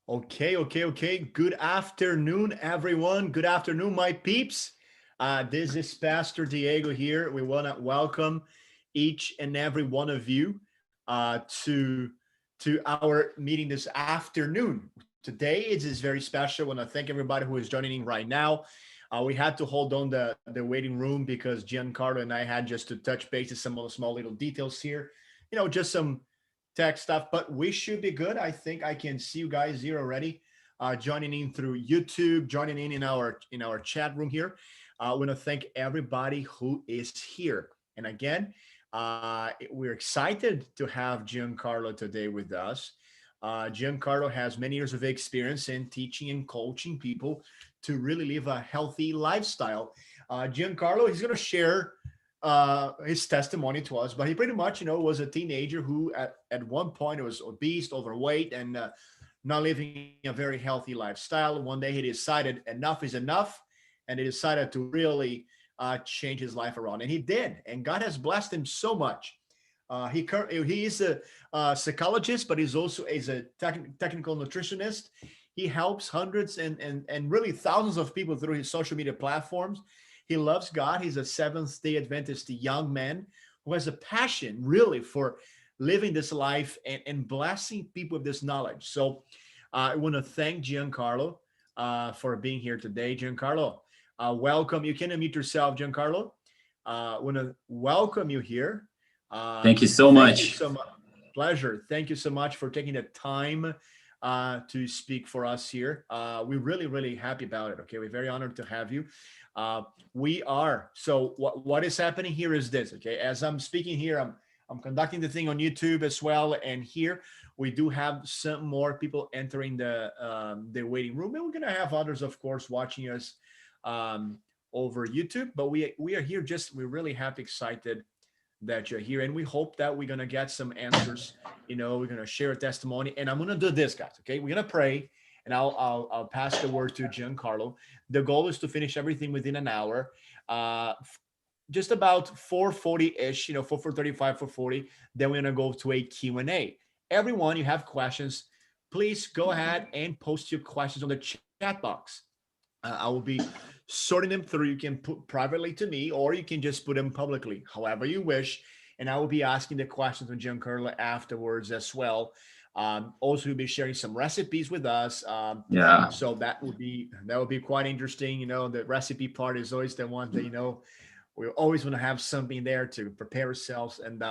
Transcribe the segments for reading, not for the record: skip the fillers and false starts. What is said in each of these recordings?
Okay. Good afternoon, everyone. Good afternoon, my peeps. This is Pastor Diego here. We want to welcome each and every one of you to our meeting this afternoon. Today is very special. I want to thank everybody who is joining in right now. We had to hold on the waiting room because Giancarlo and I had just to touch base with some of the small little details here. Just some tech stuff, but we should be good. I think I can see you guys here already, joining in through YouTube, joining in our chat room here. I want to thank everybody who is here. And again, we're excited to have Giancarlo today with us. Giancarlo has many years of experience in teaching and coaching people to really live a healthy lifestyle. Giancarlo, he's going to share his testimony to us, but he pretty much, was a teenager who at one point was obese, overweight, and not living a very healthy lifestyle. One day he decided enough is enough, and he decided to really change his life around, and he did. And God has blessed him so much. He is a psychologist, but he's also a technical nutritionist. He helps hundreds and really thousands of people through his social media platforms. He loves God. He's a Seventh-day Adventist young man who has a passion really for living this life and blessing people with this knowledge. So I want to thank Giancarlo for being here today. Giancarlo, welcome. You can unmute yourself, Giancarlo. I want to welcome you here. Thank you so Thank you much. so much. Pleasure. Thank you so much for taking the time to speak for us here. We're really happy about it. Okay, we're very honored to have you. We are. So what is happening here is this. Okay, as I'm speaking here, I'm conducting the thing on YouTube as well, and here we do have some more people entering the waiting room, and we're gonna have others, of course, watching us over YouTube. But we are here. We're really happy, excited that you're here, and we hope that we're gonna get some answers. We're gonna share a testimony, and I'm gonna do this, guys. Okay, we're gonna pray, and I'll pass the word to Giancarlo. The goal is to finish everything within an hour, just about 4:40-ish. 4:35, 4:40. Then we're gonna go to a Q&A. Everyone, you have questions, please go ahead and post your questions on the chat box. I will be sorting them through. You can put privately to me, or you can just put them publicly, however you wish. And I will be asking the questions of Giancarlo afterwards as well. Also, he'll be sharing some recipes with us. Yeah. So that would be quite interesting. The recipe part is always the one that we always want to have something there to prepare ourselves. And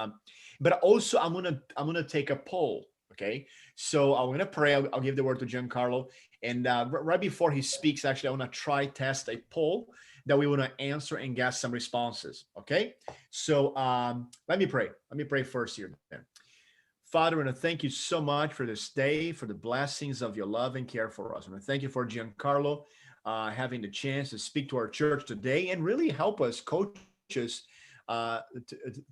but also I'm gonna take a poll. Okay, so I'm gonna pray. I'll give the word to Giancarlo, and right before he speaks, actually, I want to test a poll that we want to answer and get some responses. Okay, so let me pray. Let me pray first here. Then, Father, I want to thank you so much for this day, for the blessings of your love and care for us. I want to thank you for Giancarlo having the chance to speak to our church today and really help us, coach us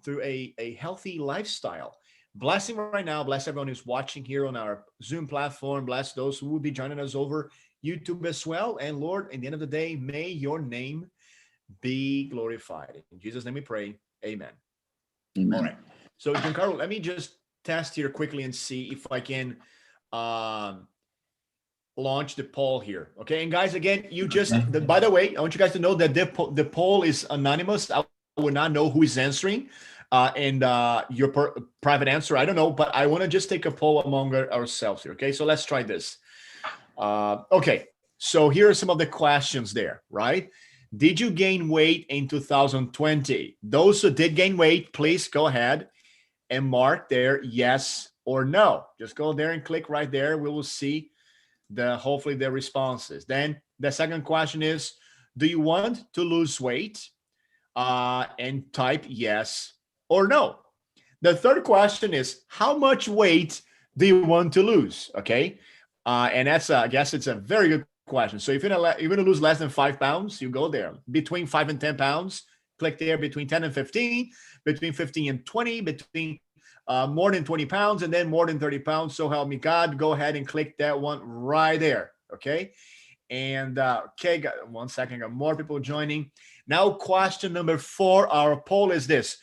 through a healthy lifestyle. Bless him right now. Bless everyone who's watching here on our Zoom platform. Bless those who will be joining us over YouTube as well. And Lord, at the end of the day, may your name be glorified. In Jesus' name we pray. Amen. Amen. All right. So Giancarlo, let me just test here quickly and see if I can launch the poll here. Okay. And guys, again, by the way, I want you guys to know that the poll is anonymous. I will not know who is answering. And your private answer, I don't know, but I want to just take a poll among ourselves here. Okay, so let's try this. Okay, so here are some of the questions there, right? Did you gain weight in 2020? Those who did gain weight, please go ahead and mark there yes or no. Just go there and click right there. We will see hopefully the responses. Then the second question is, do you want to lose weight? And type yes or no. The third question is, how much weight do you want to lose? Okay. And I guess it's a very good question. So if you're gonna lose less than 5 pounds, you go there. Between 5 and 10 pounds, click there. Between 10 and 15, between 15 and 20, between more than 20 pounds, and then more than 30 pounds. So help me God, go ahead and click that one right there. Okay. And okay, got 1 second, got more people joining. Now, question number 4, our poll is this.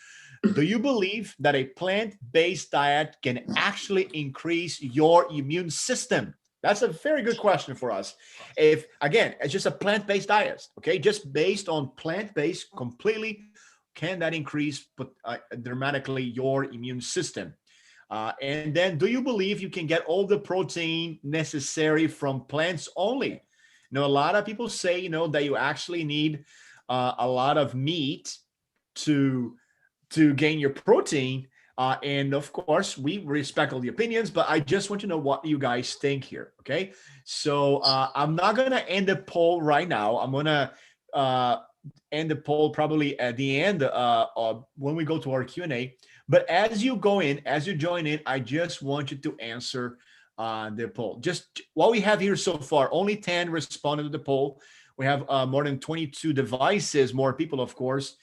Do you believe that a plant-based diet can actually increase your immune system? That's a very good question for us. If again, it's just a plant-based diet, okay, just based on plant-based completely, can that increase dramatically your immune system? And then, do you believe you can get all the protein necessary from plants only? A lot of people say, that you actually need a lot of meat to gain your protein. And of course, we respect all the opinions, but I just want to know what you guys think here. Okay. So I'm not going to end the poll right now. I'm going to end the poll probably at the end when we go to our Q&A. But as you go in, as you join in, I just want you to answer the poll. Just what we have here so far, only 10 responded to the poll. We have more than 22 devices, more people, of course,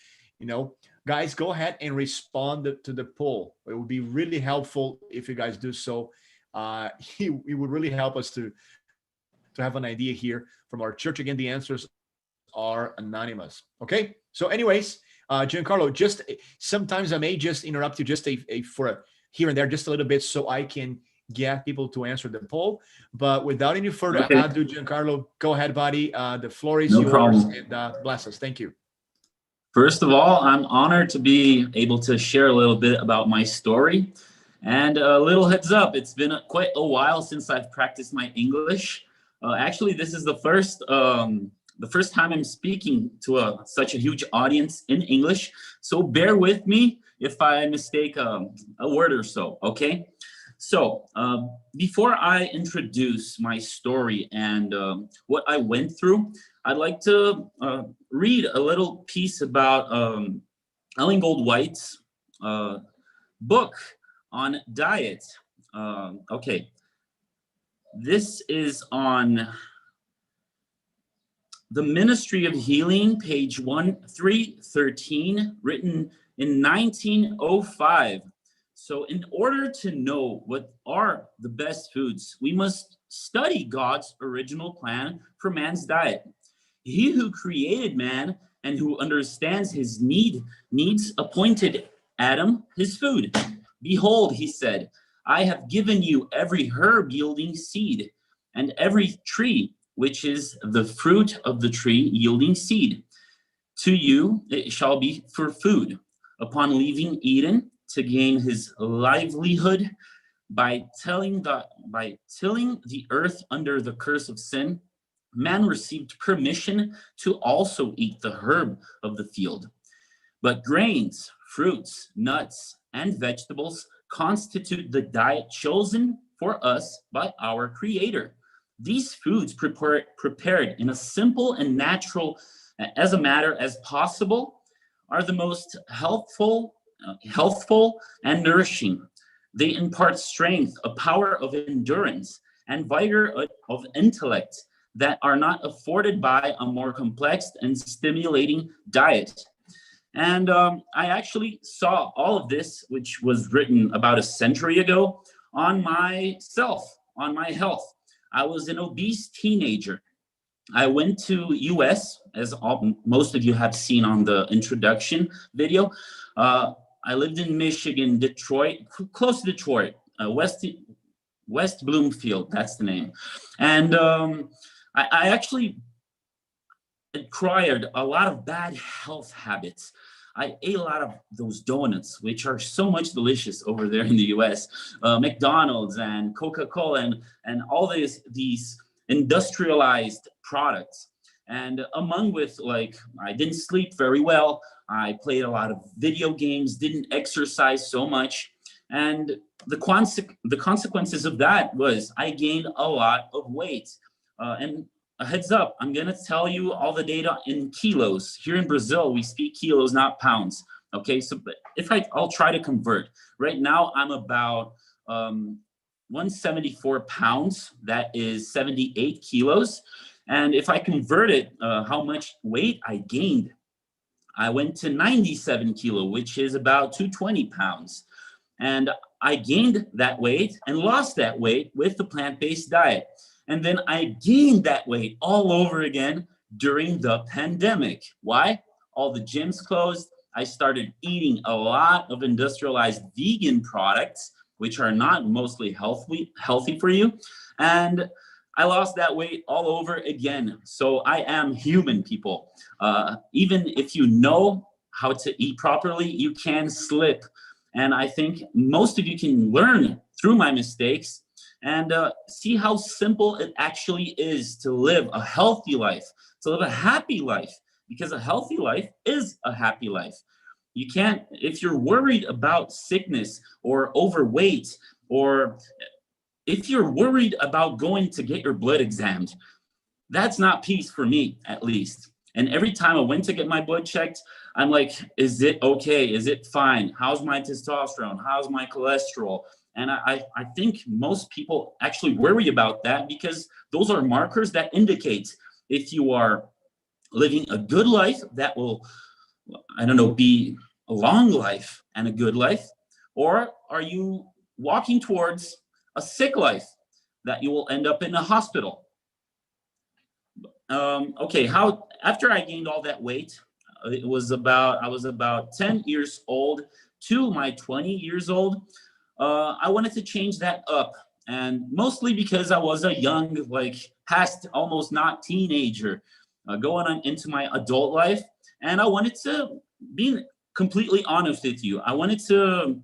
Guys, go ahead and respond to the poll. It would be really helpful if you guys do so. It would really help us to have an idea here from our church. Again, the answers are anonymous. Okay. So, anyways, Giancarlo, just sometimes I may just interrupt you just for here and there, just a little bit, so I can get people to answer the poll. But without any further ado, Giancarlo, go ahead, buddy. The floor is yours. Problem. And bless us. Thank you. First of all, I'm honored to be able to share a little bit about my story. And a little heads up, it's been quite a while since I've practiced my English. Actually, this is the first time I'm speaking to such a huge audience in English. So bear with me if I mistake a word or so, okay? So before I introduce my story and what I went through, I'd like to read a little piece about Ellen Gold-White's book on diet. Okay, this is on the Ministry of Healing, page 1313, written in 1905. So in order to know what are the best foods, we must study God's original plan for man's diet. He who created man and who understands his needs appointed Adam his food. Behold, he said, I have given you every herb yielding seed, and every tree which is the fruit of the tree yielding seed. To you it shall be for food. Upon leaving Eden to gain his livelihood by tilling the earth under the curse of sin, man received permission to also eat the herb of the field. But grains, fruits, nuts, and vegetables constitute the diet chosen for us by our Creator. These foods prepared in a simple and natural as a matter as possible are the most healthful and nourishing. They impart strength, a power of endurance, and vigor of intellect that are not afforded by a more complex and stimulating diet. And I actually saw all of this, which was written about a century ago, on myself, on my health. I was an obese teenager. I went to US, as most of you have seen on the introduction video. I lived in Michigan, Detroit, close to Detroit, West Bloomfield, that's the name. And I actually acquired a lot of bad health habits. I ate a lot of those donuts, which are so much delicious over there in the US, McDonald's and Coca-Cola and all these industrialized products. And among with, like, I didn't sleep very well. I played a lot of video games, didn't exercise so much. And the consequences of that was I gained a lot of weight. And a heads up, I'm gonna tell you all the data in kilos. Here in Brazil, we speak kilos, not pounds. Okay, so I'll try to convert. Right now, I'm about 174 pounds. That is 78 kilos. And if I convert it, how much weight I gained, I went to 97 kilo, which is about 220 pounds. And I gained that weight and lost that weight with the plant-based diet. And then I gained that weight all over again during the pandemic. Why? All the gyms closed. I started eating a lot of industrialized vegan products, which are not mostly healthy for you. And I lost that weight all over again. So I am human, people. Even if you know how to eat properly, you can slip. And I think most of you can learn through my mistakes and see how simple it actually is to live a healthy life, to live a happy life, because a healthy life is a happy life. You can't, if you're worried about sickness or overweight, or if you're worried about going to get your blood examined, that's not peace for me, at least. And every time I went to get my blood checked, I'm like, is it okay? Is it fine? How's my testosterone? How's my cholesterol? And I think most people actually worry about that because those are markers that indicate if you are living a good life that will, I don't know, be a long life and a good life, or are you walking towards a sick life that you will end up in a hospital? Okay, how after I gained all that weight, I was about 10 years old to my 20 years old. I wanted to change that up, and mostly because I was a young, like past almost not teenager, going on into my adult life, and I wanted to be completely honest with you. I wanted to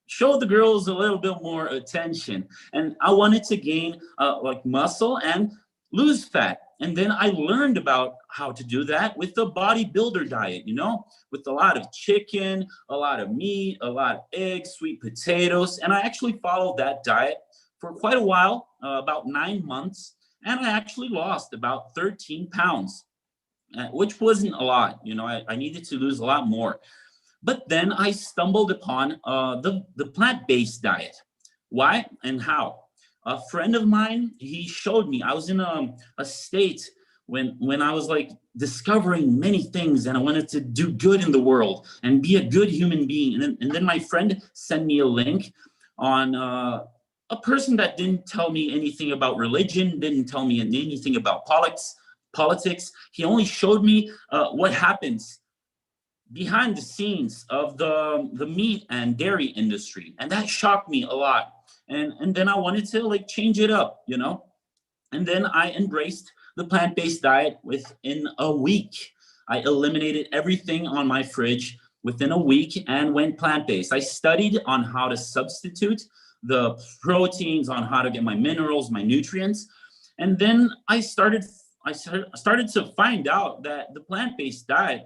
show the girls a little bit more attention, and I wanted to gain like muscle and lose fat. And then I learned about how to do that with the bodybuilder diet, you know, with a lot of chicken, a lot of meat, a lot of eggs, sweet potatoes. And I actually followed that diet for quite a while, about 9 months. And I actually lost about 13 pounds, which wasn't a lot. You know, I needed to lose a lot more. But then I stumbled upon the plant-based diet. Why and how? A friend of mine, he showed me. I was in a state when I was like discovering many things, and I wanted to do good in the world and be a good human being. And then my friend sent me a link on a person that didn't tell me anything about religion, didn't tell me anything about politics. He only showed me what happens behind the scenes of the meat and dairy industry, and that shocked me a lot. And then I wanted to like change it up, you know. And then I embraced the plant-based diet within a week. I eliminated everything on my fridge within a week and went plant-based. I studied on how to substitute the proteins, on how to get my minerals, my nutrients, and then I started to find out that the plant-based diet,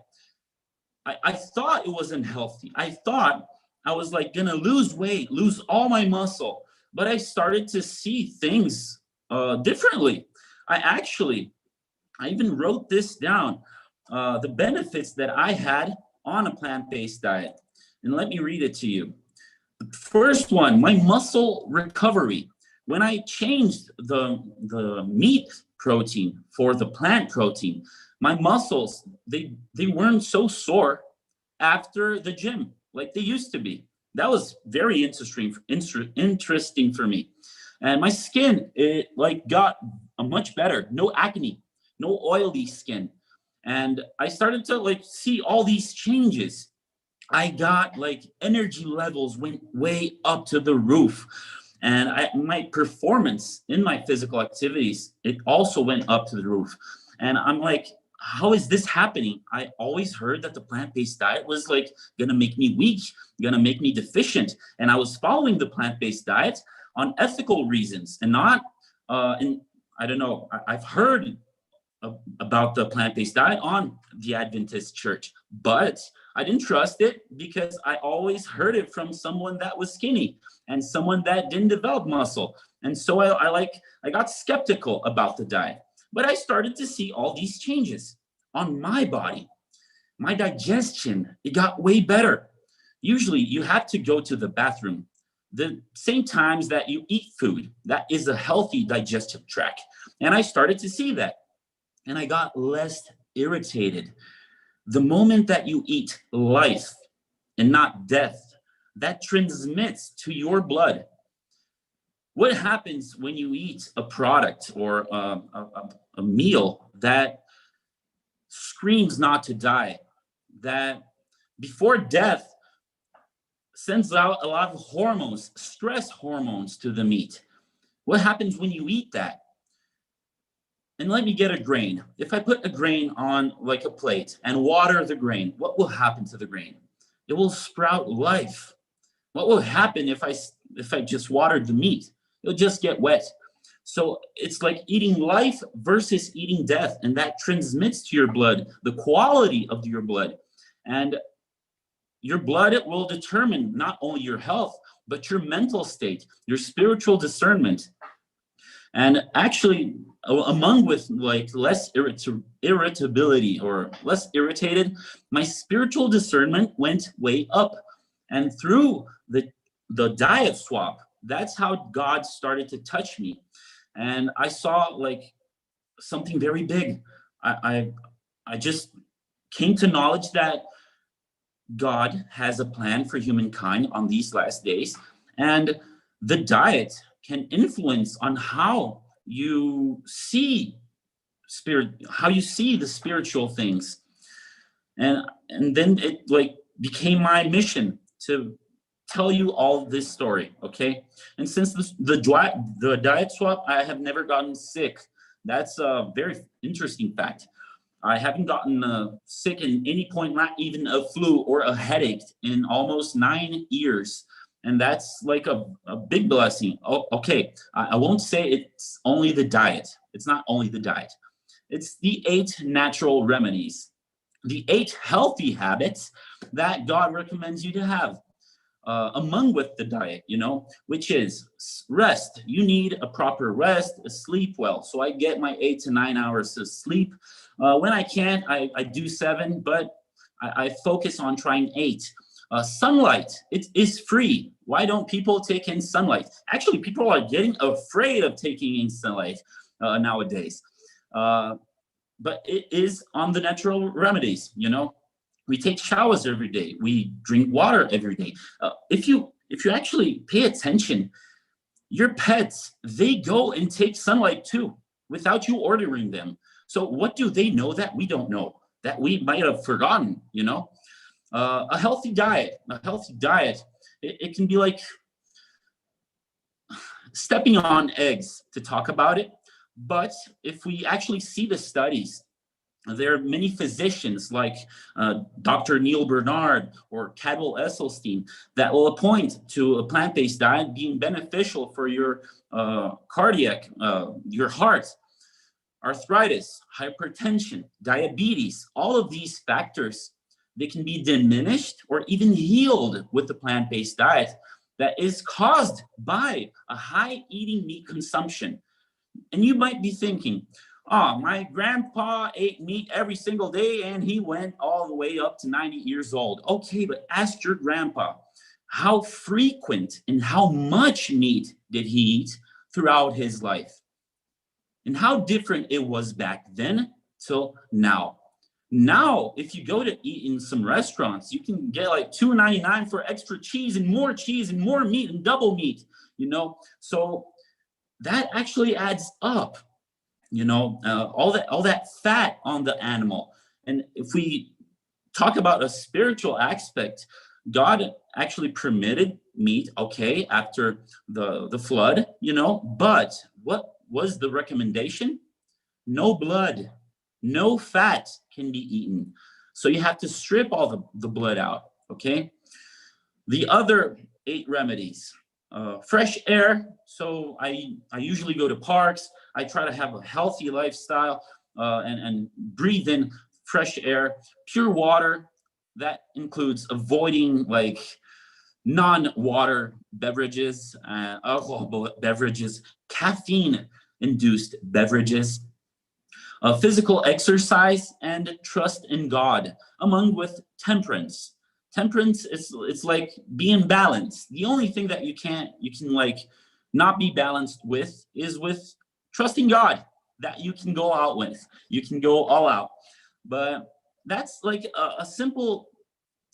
I thought it wasn't healthy. I thought I was like gonna lose weight, lose all my muscle, but I started to see things differently. I even wrote this down, the benefits that I had on a plant-based diet. And let me read it to you. The first one, my muscle recovery. When I changed the meat protein for the plant protein, my muscles, they weren't so sore after the gym like they used to be. That was very interesting for me. And my skin, it like got a much better. No acne, no oily skin. And I started to like see all these changes. I got like energy levels went way up to the roof. And my performance in my physical activities, it also went up to the roof. And I'm like, how is this happening? I always heard that the plant-based diet was like gonna make me weak, gonna make me deficient. And I was following the plant-based diet on ethical reasons and not, I don't know, I've heard about the plant-based diet on the Adventist church, but I didn't trust it because I always heard it from someone that was skinny and someone that didn't develop muscle. And so I got skeptical about the diet, but I started to see all these changes on my body. My digestion, it got way better. Usually you have to go to the bathroom the same times that you eat food. That is a healthy digestive tract. And I started to see that. And I got less irritated. The moment that you eat life and not death, that transmits to your blood. What happens when you eat a product or a meal that screams not to die, that before death sends out a lot of hormones, stress hormones to the meat? What happens when you eat that? And let me get a grain. If I put a grain on like a plate and water the grain, what will happen to the grain? It will sprout life. What will happen if I just watered the meat? It'll just get wet. So it's like eating life versus eating death, and that transmits to your blood, the quality of your blood. And your blood will determine not only your health, but your mental state, your spiritual discernment. And actually, among with like less irritability or less irritated, my spiritual discernment went way up. And through the diet swap, that's how God started to touch me. And I saw like something very big. I just came to knowledge that God has a plan for humankind on these last days, and the diet can influence on how you see the spiritual things. And then it like became my mission to tell you all this story, okay? And since the diet swap, I have never gotten sick. That's a very interesting fact. I haven't gotten sick in any point, not even a flu or a headache in almost 9 years. And that's like a big blessing. Oh, okay, I won't say it's only the diet. It's not only the diet. It's the 8 natural remedies, the 8 healthy habits that God recommends you to have. Among with the diet, which is rest. You need a proper rest, sleep well. So I get my 8 to 9 hours of sleep. When I can't, I do 7, but I focus on trying 8. Sunlight, it is free. Why don't people take in sunlight? Actually, people are getting afraid of taking in sunlight nowadays. But it is on the natural remedies, We take showers every day. We drink water every day. If you actually pay attention, your pets, they go and take sunlight too, without you ordering them. So what do they know that we don't know, that we might have forgotten, A healthy diet, it can be like stepping on eggs to talk about it. But if we actually see the studies, there are many physicians like Dr. Neil Bernard or Cadwell Esselstyn that will point to a plant-based diet being beneficial for your cardiac, your heart, arthritis, hypertension, diabetes. All of these factors, they can be diminished or even healed with the plant-based diet that is caused by a high eating meat consumption. And you might be thinking, oh, my grandpa ate meat every single day and he went all the way up to 90 years old. Okay, but ask your grandpa, how frequent and how much meat did he eat throughout his life? And how different it was back then till now. Now, if you go to eat in some restaurants, you can get like $2.99 for extra cheese and more meat and double meat, So that actually adds up. All that fat on the animal. And if we talk about a spiritual aspect, God actually permitted meat, okay, after the flood, but what was the recommendation? No blood, no fat can be eaten. So you have to strip all the blood out, okay? The other 8 remedies. Fresh air. So I usually go to parks. I try to have a healthy lifestyle and breathe in fresh air. Pure water. That includes avoiding like non-water beverages, alcohol beverages, caffeine-induced beverages, physical exercise, and trust in God, among with temperance. Temperance is it's like being balanced. The only thing that you can like not be balanced with is with trusting God that you can go out with. You can go all out. But that's like a simple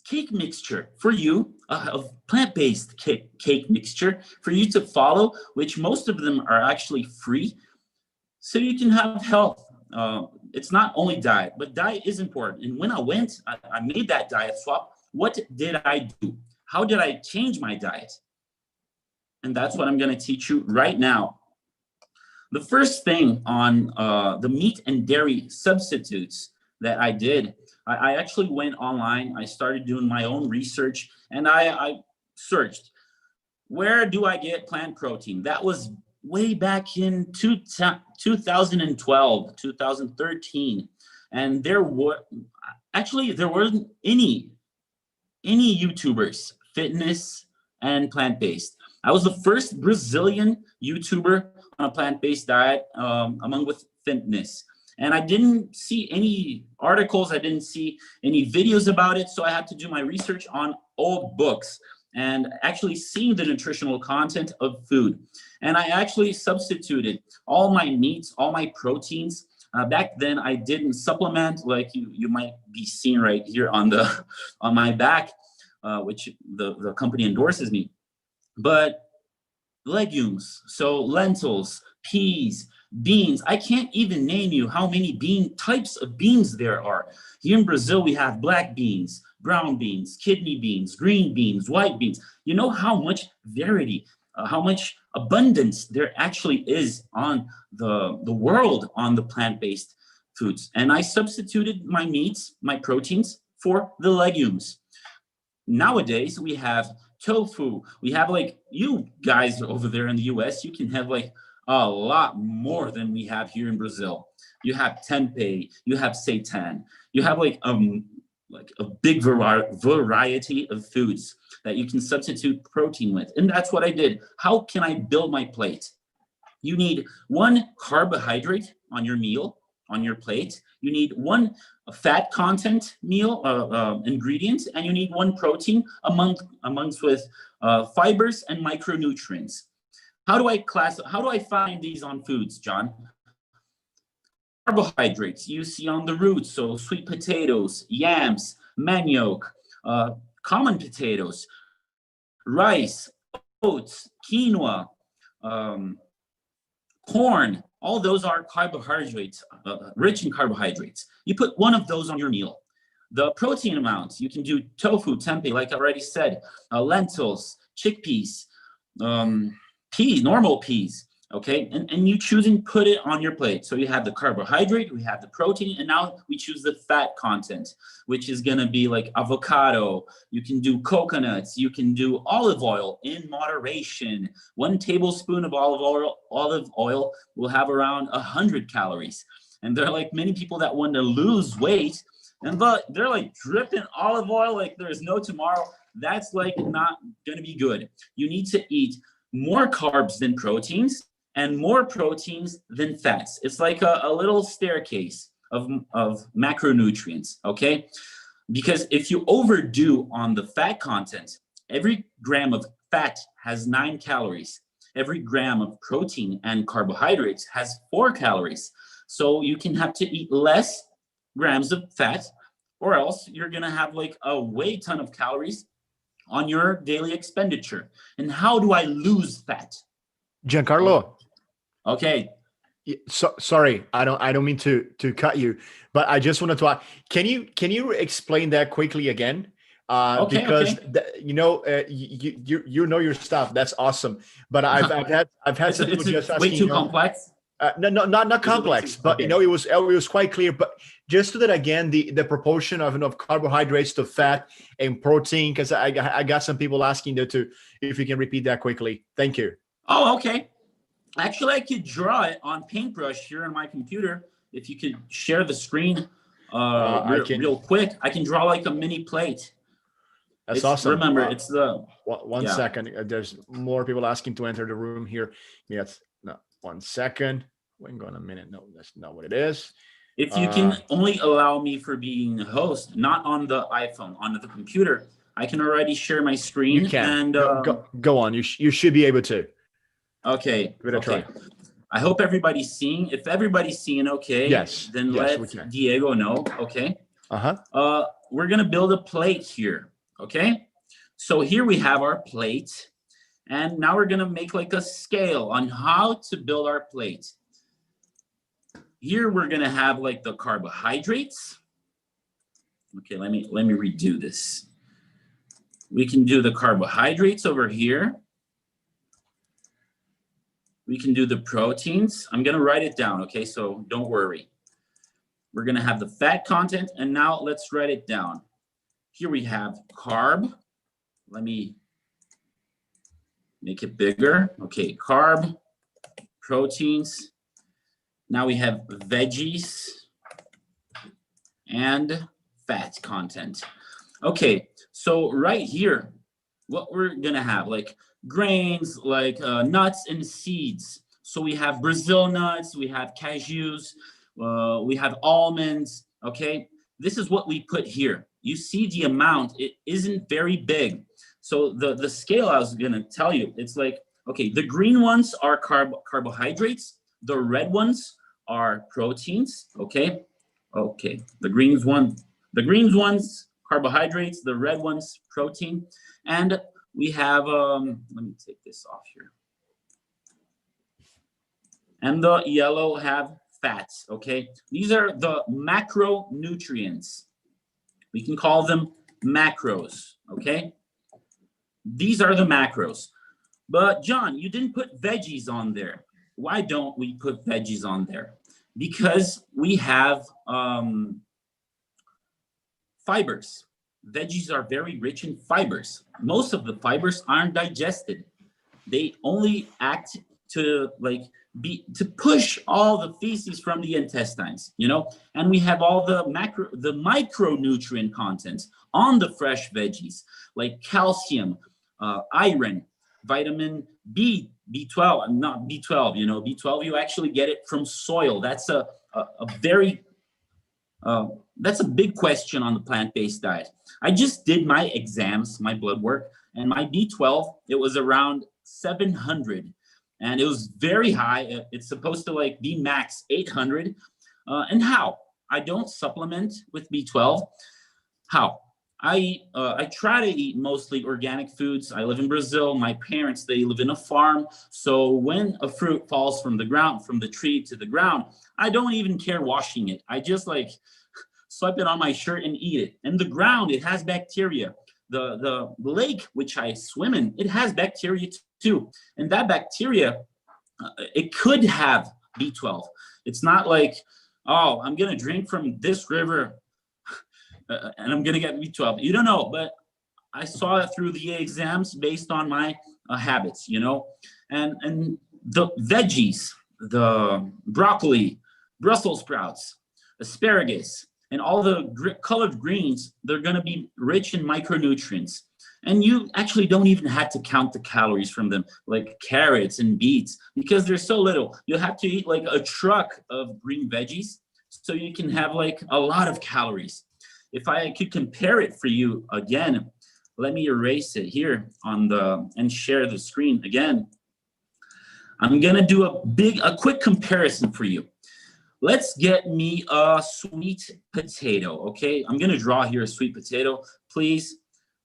cake mixture for you, a plant-based cake mixture for you to follow, which most of them are actually free, so you can have health. It's not only diet, but diet is important. And when I made that diet swap. What did I do? How did I change my diet? And that's what I'm going to teach you right now. The first thing on the meat and dairy substitutes that I did, I actually went online. I started doing my own research, and I searched, where do I get plant protein? That was way back in 2012, 2013. And there weren't any YouTubers, fitness and plant-based. I was the first Brazilian YouTuber on a plant-based diet, among with fitness. And I didn't see any articles, I didn't see any videos about it, so I had to do my research on old books and actually seeing the nutritional content of food. And I actually substituted all my meats, all my proteins. Back then, I didn't supplement like you might be seeing right here on my back, which the company endorses me. But legumes, so lentils, peas, beans. I can't even name you how many types of beans there are. Here in Brazil, we have black beans, brown beans, kidney beans, green beans, white beans. You know how much variety, how much abundance there actually is on the world on the plant-based foods. And I substituted my meats, my proteins, for the legumes. Nowadays, we have tofu. We have, like, you guys over there in the US, you can have like a lot more than we have here in Brazil. You have tempeh, you have seitan, you have like a big variety of foods that you can substitute protein with. And that's what I did. How can I build my plate? You need one carbohydrate on your meal, on your plate. You need one fat content meal ingredient, and you need one protein amongst with fibers and micronutrients. How do I find these on foods, John? Carbohydrates you see on the roots, so sweet potatoes, yams, manioc, common potatoes, rice, oats, quinoa, corn. All those are carbohydrates, rich in carbohydrates. You put one of those on your meal. The protein amounts, you can do tofu, tempeh, like I already said, lentils, chickpeas, peas, normal peas, okay? And you choose and put it on your plate. So you have the carbohydrate, we have the protein, and now we choose the fat content, which is gonna be like avocado. You can do coconuts, you can do olive oil in moderation. 1 tablespoon of olive oil will have around 100 calories. And there are like many people that want to lose weight, and they're like dripping olive oil like there's no tomorrow. That's like not gonna be good. You need to eat more carbs than proteins and more proteins than fats. It's like a little staircase of macronutrients, okay? Because if you overdo on the fat content, every gram of fat has 9 calories. Every gram of protein and carbohydrates has 4 calories. So you can have to eat less grams of fat, or else you're gonna have like a way ton of calories on your daily expenditure. And how do I lose fat? Giancarlo. Okay. Sorry, I don't mean to cut you, but I just wanted to ask, can you explain that quickly again? Because you know your stuff. That's awesome. But I've had some people just asking. Way too complex. No, not complex, but you know, it was quite clear. But just to that again, the proportion of carbohydrates to fat and protein, because I got some people asking there to, if you can repeat that quickly. Thank you. Oh, okay. Actually, I could draw it on paintbrush here on my computer. If you could share the screen real quick, I can draw like a mini plate. That's awesome. Remember, it's the one second. There's more people asking to enter the room here. Yes. No, 1 second. Hang on a minute. No, that's not what it is. If you can only allow me for being a host, not on the iPhone, on the computer, I can already share my screen. You can. And go on. You should be able to. Okay. Give it a try. I hope everybody's seeing. If everybody's seeing, okay. Yes. Then let Diego know. Okay. We're gonna build a plate here. Okay. So here we have our plate, and now we're gonna make like a scale on how to build our plate. Here we're gonna have like the carbohydrates. Okay, let me redo this. We can do the carbohydrates over here. We can do the proteins. I'm gonna write it down, okay? So don't worry. We're gonna have the fat content, and now let's write it down. Here we have carb. Let me make it bigger. Okay, carb, proteins. Now we have veggies and fat content. Okay, so right here, what we're gonna have, like grains, like nuts and seeds. So we have Brazil nuts, we have cashews, we have almonds, okay? This is what we put here. You see the amount, it isn't very big. So the scale I was gonna tell you, it's like, okay, the green ones are carbohydrates, the red ones are proteins, okay? Okay, the green ones, carbohydrates, the red ones, protein. And we have, let me take this off here. And the yellow have fats, okay? These are the macronutrients. We can call them macros, okay? These are the macros. But John, you didn't put veggies on there. Why don't we put veggies on there? Because we have fibers. Veggies are very rich in fibers. Most of the fibers aren't digested. They only act to push all the feces from the intestines, you know? And we have all the micronutrient contents on the fresh veggies, like calcium, iron, vitamin B12, not B12, you know, B12, you actually get it from soil. That's a very, that's a big question on the plant-based diet. I just did my exams, my blood work, and my B12, it was around 700. And it was very high. It's supposed to like be max 800. And how? I don't supplement with B12. How? I try to eat mostly organic foods. I live in Brazil. My parents, they live in a farm. So when a fruit falls from the ground, from the tree to the ground, I don't even care washing it. I just like swipe it on my shirt and eat it. And the ground, it has bacteria. The lake, which I swim in, it has bacteria too. And that bacteria, it could have B12. It's not like, oh, I'm going to drink from this river and I'm going to get B12. You don't know, but I saw it through the exams based on my habits, you know. And the veggies, the broccoli, Brussels sprouts, asparagus, and all the colored greens, they're going to be rich in micronutrients. And you actually don't even have to count the calories from them, like carrots and beets, because they're so little. You'll have to eat like a truck of green veggies so you can have like a lot of calories. If I could compare it for you again, let me erase it here and share the screen again. I'm going to do a quick comparison for you. Let's get me a sweet potato, okay? I'm going to draw here a sweet potato. Please,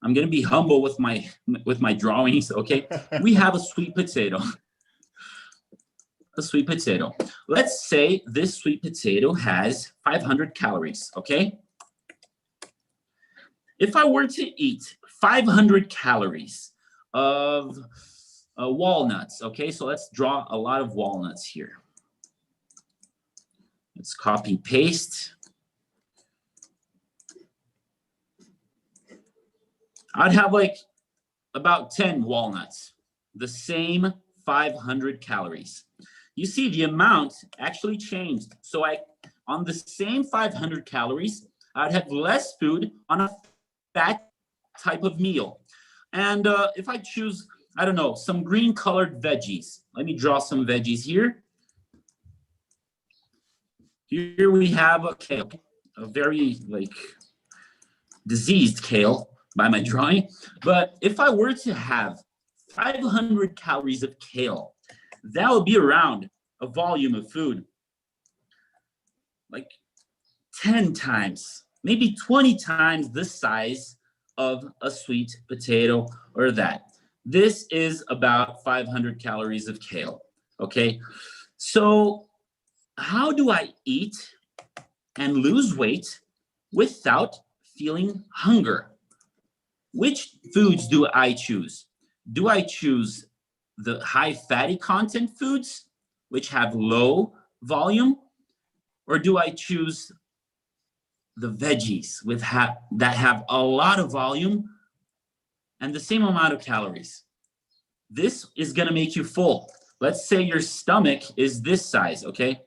I'm going to be humble with my drawings, okay? We have a sweet potato. A sweet potato. Let's say this sweet potato has 500 calories, okay? If I were to eat 500 calories of walnuts, okay? So let's draw a lot of walnuts here. Let's copy paste. I'd have like about 10 walnuts, the same 500 calories. You see the amount actually changed. So on the same 500 calories, I'd have less food on a fat type of meal. And if I choose, I don't know, some green colored veggies, let me draw some veggies here. Here we have a kale, a very like diseased kale by my drawing. But if I were to have 500 calories of kale, that would be around a volume of food like 10 times, maybe 20 times the size of a sweet potato or that. This is about 500 calories of kale, okay? So how do I eat and lose weight without feeling hunger? Which foods do I choose? Do I choose the high fatty content foods, which have low volume, or do I choose the veggies that have a lot of volume and the same amount of calories? This is gonna make you full. Let's say your stomach is this size, okay?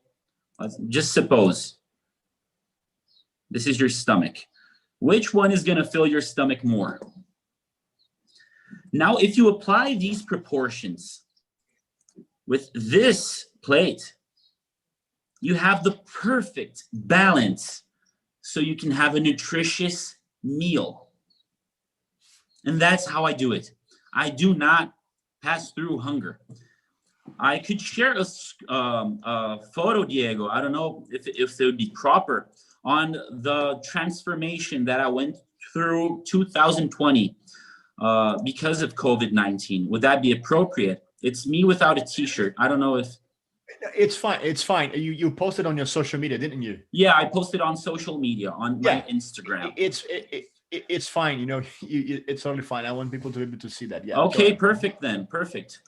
Let's just suppose this is your stomach. Which one is gonna fill your stomach more? Now, if you apply these proportions with this plate, you have the perfect balance so you can have a nutritious meal. And that's how I do it. I do not pass through hunger. I could share a photo, Diego. I don't know if it would be proper, on the transformation that I went through 2020 because of COVID-19. Would that be appropriate? It's me without a t-shirt. I don't know if... It's fine. It's fine. You posted on your social media, didn't you? Yeah, I posted on social media, on my Instagram. It's fine. You know, it's totally fine. I want people to be able to see that. Yeah. Okay, perfect then. Perfect.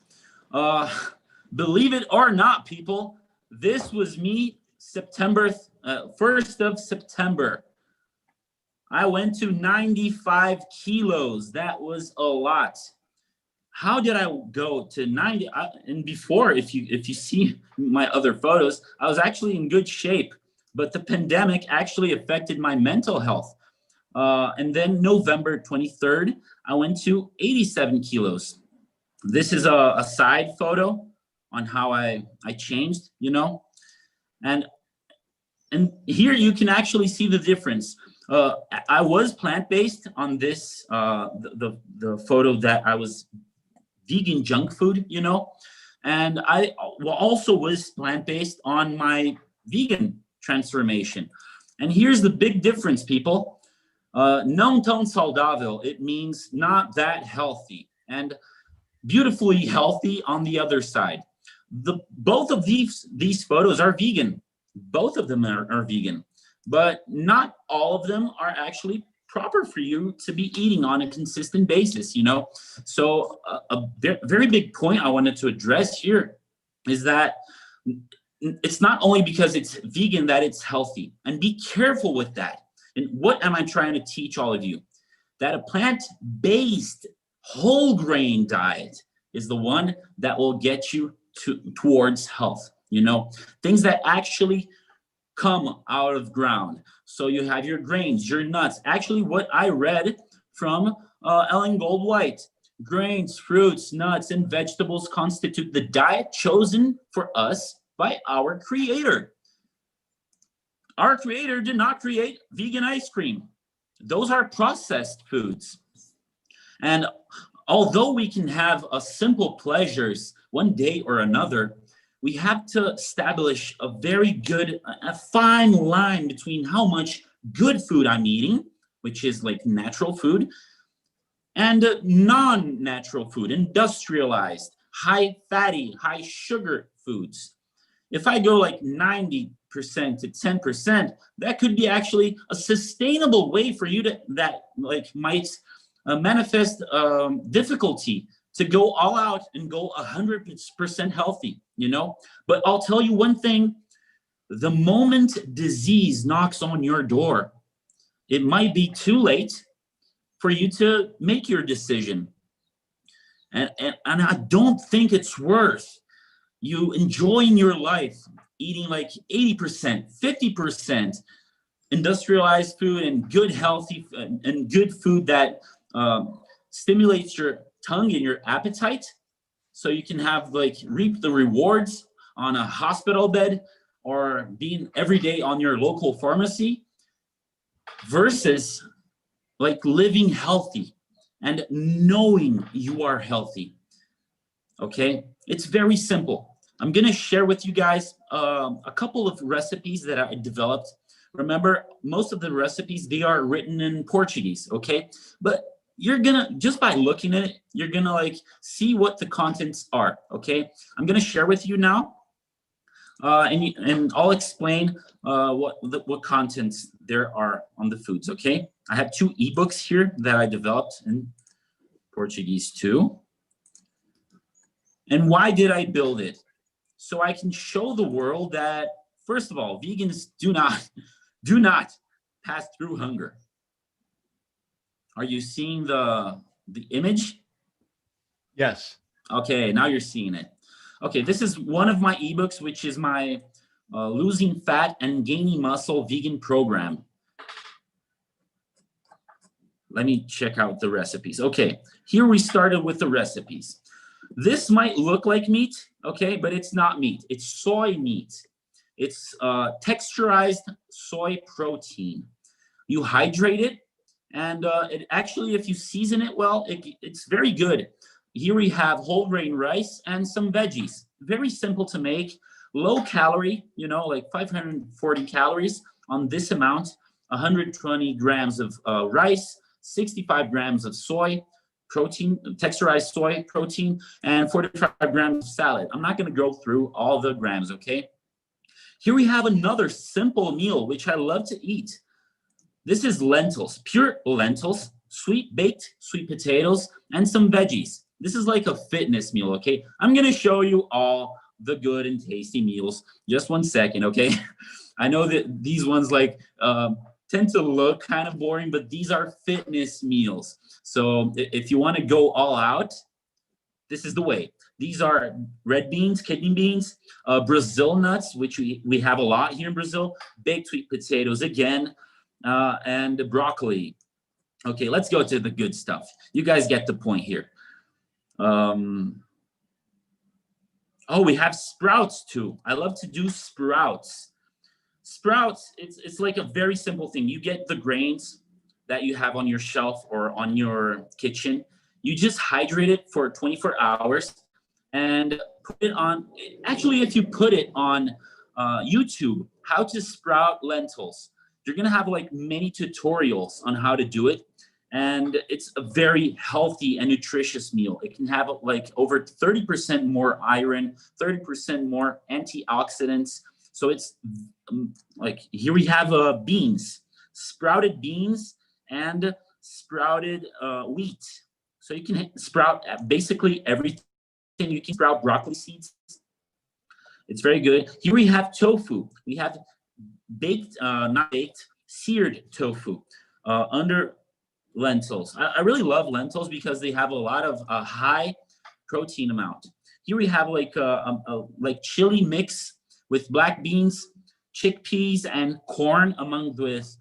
Believe it or not, people, this was me September 1st of September. I went to 95 kilos. That was a lot. How did I go to 90? And before, if you see my other photos, I was actually in good shape, but the pandemic actually affected my mental health. And then November 23rd, I went to 87 kilos. This is a side photo on how I changed, you know, and here you can actually see the difference. I was plant-based on this, the photo that I was vegan junk food, you know, and I also was plant-based on my vegan transformation. And here's the big difference, people. Não tão saudável, it means not that healthy, and beautifully healthy on the other side. Both of these photos are vegan. Both of them are vegan, but not all of them are actually proper for you to be eating on a consistent basis, you know? So a very big point I wanted to address here is that it's not only because it's vegan that it's healthy, and be careful with that. And what am I trying to teach all of you? That a plant-based whole grain diet is the one that will get you towards health, you know? Things that actually come out of ground. So you have your grains, your nuts. Actually, what I read from Ellen Goldwhite, grains, fruits, nuts, and vegetables constitute the diet chosen for us by our Creator. Our Creator did not create vegan ice cream. Those are processed foods. And although we can have simple pleasures one day or another, we have to establish a very good, a fine line between how much good food I'm eating, which is like natural food, and non-natural food, industrialized, high fatty, high sugar foods. If I go like 90% to 10%, that could be actually a sustainable way for you to, that like might manifest difficulty to go all out and go 100% healthy, you know? But I'll tell you one thing, the moment disease knocks on your door, it might be too late for you to make your decision. And I don't think it's worth you enjoying your life, eating like 80%, 50% industrialized food and good healthy and good food that stimulates your tongue and your appetite, so you can have like reap the rewards on a hospital bed or being every day on your local pharmacy, versus like living healthy and knowing you are healthy. Okay, it's very simple. I'm gonna share with you guys a couple of recipes that I developed. Remember, most of the recipes, they are written in Portuguese, okay? But you're gonna, just by looking at it, you're gonna like see what the contents are, okay? I'm gonna share with you now, and I'll explain what contents there are on the foods, okay? I have 2 ebooks here that I developed in Portuguese too. And why did I build it? So I can show the world that, first of all, vegans do not pass through hunger. Are you seeing the image? Yes. Okay, now you're seeing it. Okay, this is one of my ebooks, which is my losing fat and gaining muscle vegan program. Let me check out the recipes. Okay, here we started with the recipes. This might look like meat, okay, but it's not meat. It's soy meat. It's texturized soy protein. You hydrate it, and it actually, if you season it well, it's very good. Here we have whole grain rice and some veggies. Very simple to make, low calorie, you know, like 540 calories on this amount, 120 grams of rice, 65 grams of soy protein, texturized soy protein, and 45 grams of salad. I'm not going to go through all the grams, okay? Here we have another simple meal, which I love to eat. This is lentils, pure lentils, sweet baked sweet potatoes, and some veggies. This is like a fitness meal, okay? I'm going to show you all the good and tasty meals. Just one second, okay? I know that these ones like tend to look kind of boring, but these are fitness meals. So if you want to go all out, this is the way. These are red beans, kidney beans, Brazil nuts, which we have a lot here in Brazil, baked sweet potatoes again, and broccoli. Okay, let's go to the good stuff. You guys get the point here. Oh, we have sprouts too. I love to do sprouts. Sprouts, it's like a very simple thing. You get the grains that you have on your shelf or on your kitchen. You just hydrate it for 24 hours and put it on. Actually, if you put it on YouTube, how to sprout lentils, you're gonna have like many tutorials on how to do it. And it's a very healthy and nutritious meal. It can have like over 30% more iron, 30% more antioxidants. So it's like, here we have beans, sprouted beans and sprouted wheat. So you can sprout basically everything. You can sprout broccoli seeds. It's very good. Here we have tofu. We have baked, not baked, seared tofu under lentils. I really love lentils because they have a lot of high protein amount. Here we have like like chili mix with black beans, chickpeas, and corn, among with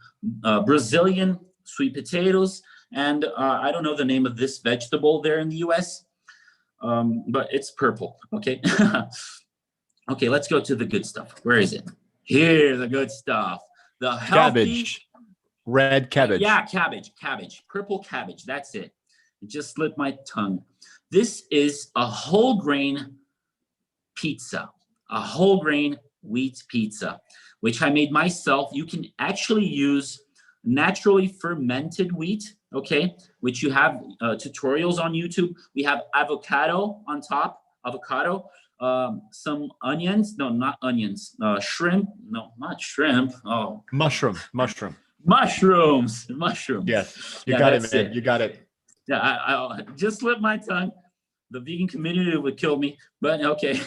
Brazilian sweet potatoes. And I don't know the name of this vegetable there in the US, but it's purple, okay? Okay, let's go to the good stuff. Where is it? Here, the good stuff. The healthy... Cabbage. Red cabbage. Yeah, cabbage, purple cabbage. That's it. It just slipped my tongue. This is a whole grain pizza, a whole grain wheat pizza, which I made myself. You can actually use naturally fermented wheat, okay, which you have tutorials on YouTube. We have avocado on top, some onions. No, not onions. Shrimp. No, not shrimp. Oh, Mushroom. Mushrooms. Yes, you got it, man. You got it. Yeah, I just slipped my tongue. The vegan community would kill me, but okay.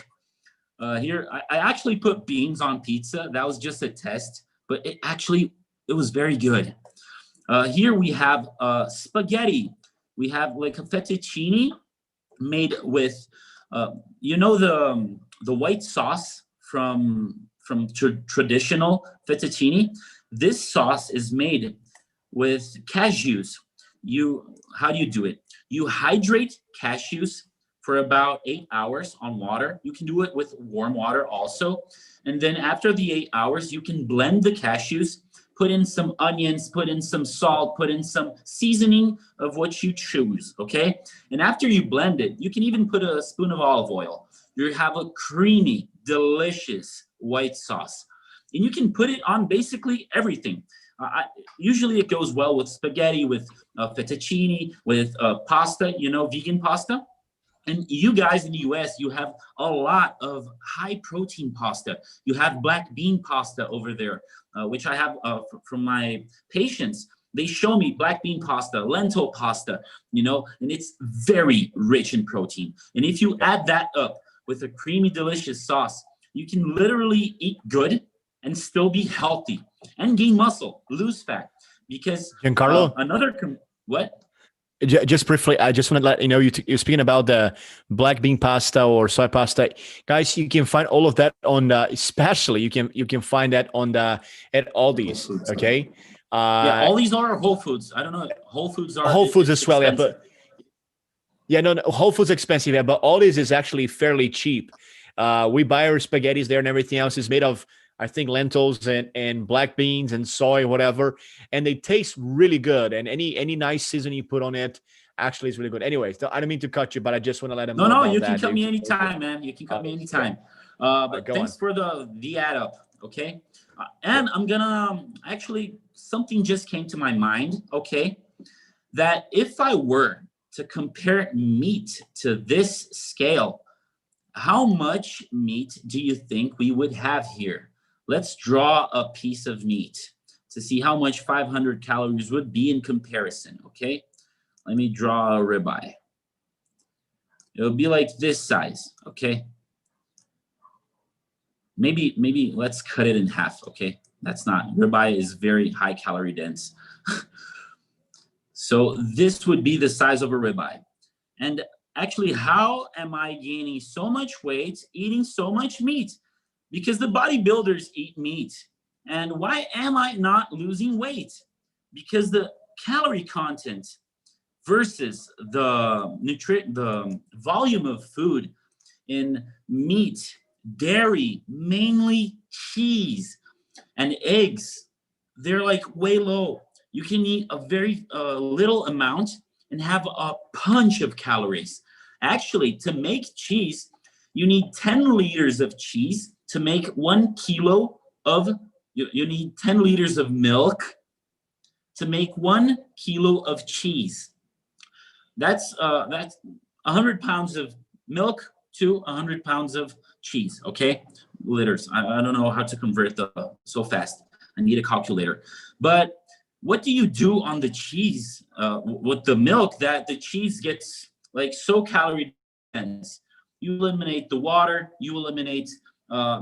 Here, I actually put beans on pizza. That was just a test, but it was very good. Here we have spaghetti. We have like a fettuccine made with, you know, the white sauce from traditional fettuccine. This sauce is made with cashews. How do you do it? You hydrate cashews for about 8 hours on water. You can do it with warm water also. And then after the 8 hours, you can blend the cashews, put in some onions, put in some salt, put in some seasoning of what you choose, okay? And after you blend it, you can even put a spoon of olive oil. You have a creamy, delicious white sauce. And you can put it on basically everything. Usually it goes well with spaghetti, with fettuccine, with pasta, you know, vegan pasta. And you guys in the US, you have a lot of high protein pasta. You have black bean pasta over there, which I have from my patients. They show me black bean pasta, lentil pasta, you know, and it's very rich in protein. And if you add that up with a creamy, delicious sauce, you can literally eat good and still be healthy and gain muscle, lose fat. Because Giancarlo, what? just briefly, I just want to let you know you're speaking about the black bean pasta or soy pasta, guys. You can find all of that on the, especially you can find that on the at Aldi's. Okay, Yeah, all these are Whole Foods. I don't know. Whole Foods are Whole Foods as well, yeah, expensive. but yeah, no, Whole Foods expensive, yeah, but Aldi's is actually fairly cheap. We buy our spaghettis there, and everything else is made of, I think, lentils and black beans and soy, whatever, and they taste really good. And any nice seasoning you put on it actually is really good. Anyways, I don't mean to cut you, but I just want to let them know No, about you that. can cut me anytime, man. You can cut me anytime. But thanks for the add up, okay? And I'm gonna actually, something just came to my mind, okay? That if I were to compare meat to this scale, how much meat do you think we would have here? Let's draw a piece of meat to see how much 500 calories would be in comparison, okay? Let me draw a ribeye. It'll be like this size, okay? Maybe let's cut it in half, okay? That's not, ribeye is very high calorie dense. So this would be the size of a ribeye. And actually, how am I gaining so much weight eating so much meat? Because the bodybuilders eat meat. And why am I not losing weight? Because the calorie content versus the volume of food in meat, dairy, mainly cheese, and eggs, they're like way low. You can eat a very little amount and have a punch of calories. Actually, to make cheese, you need 10 liters of cheese to make 1 kilo of, you need 10 liters of milk to make 1 kilo of cheese. That's 100 pounds of milk to 100 pounds of cheese, okay? Liters. I don't know how to convert so fast. I need a calculator. But what do you do on the cheese with the milk that the cheese gets like so calorie dense? You eliminate the water, you eliminate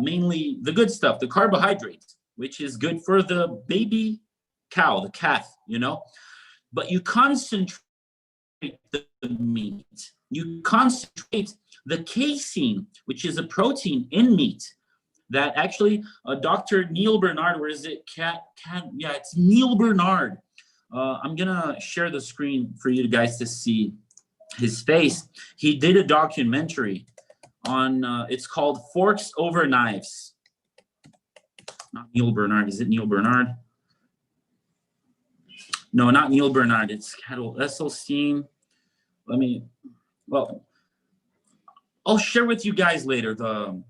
mainly the good stuff, the carbohydrates, which is good for the baby cow, the calf, you know? But you concentrate the meat. You concentrate the casein, which is a protein in meat that actually Dr. Neil Bernard, where is it? Yeah, it's Neil Bernard. I'm gonna share the screen for you guys to see his face. He did a documentary on, it's called Forks Over Knives. Not Neil Bernard, is it Neil Bernard? No, not Neil Bernard, it's Cattle Esselstyn. Well, I'll share with you guys later the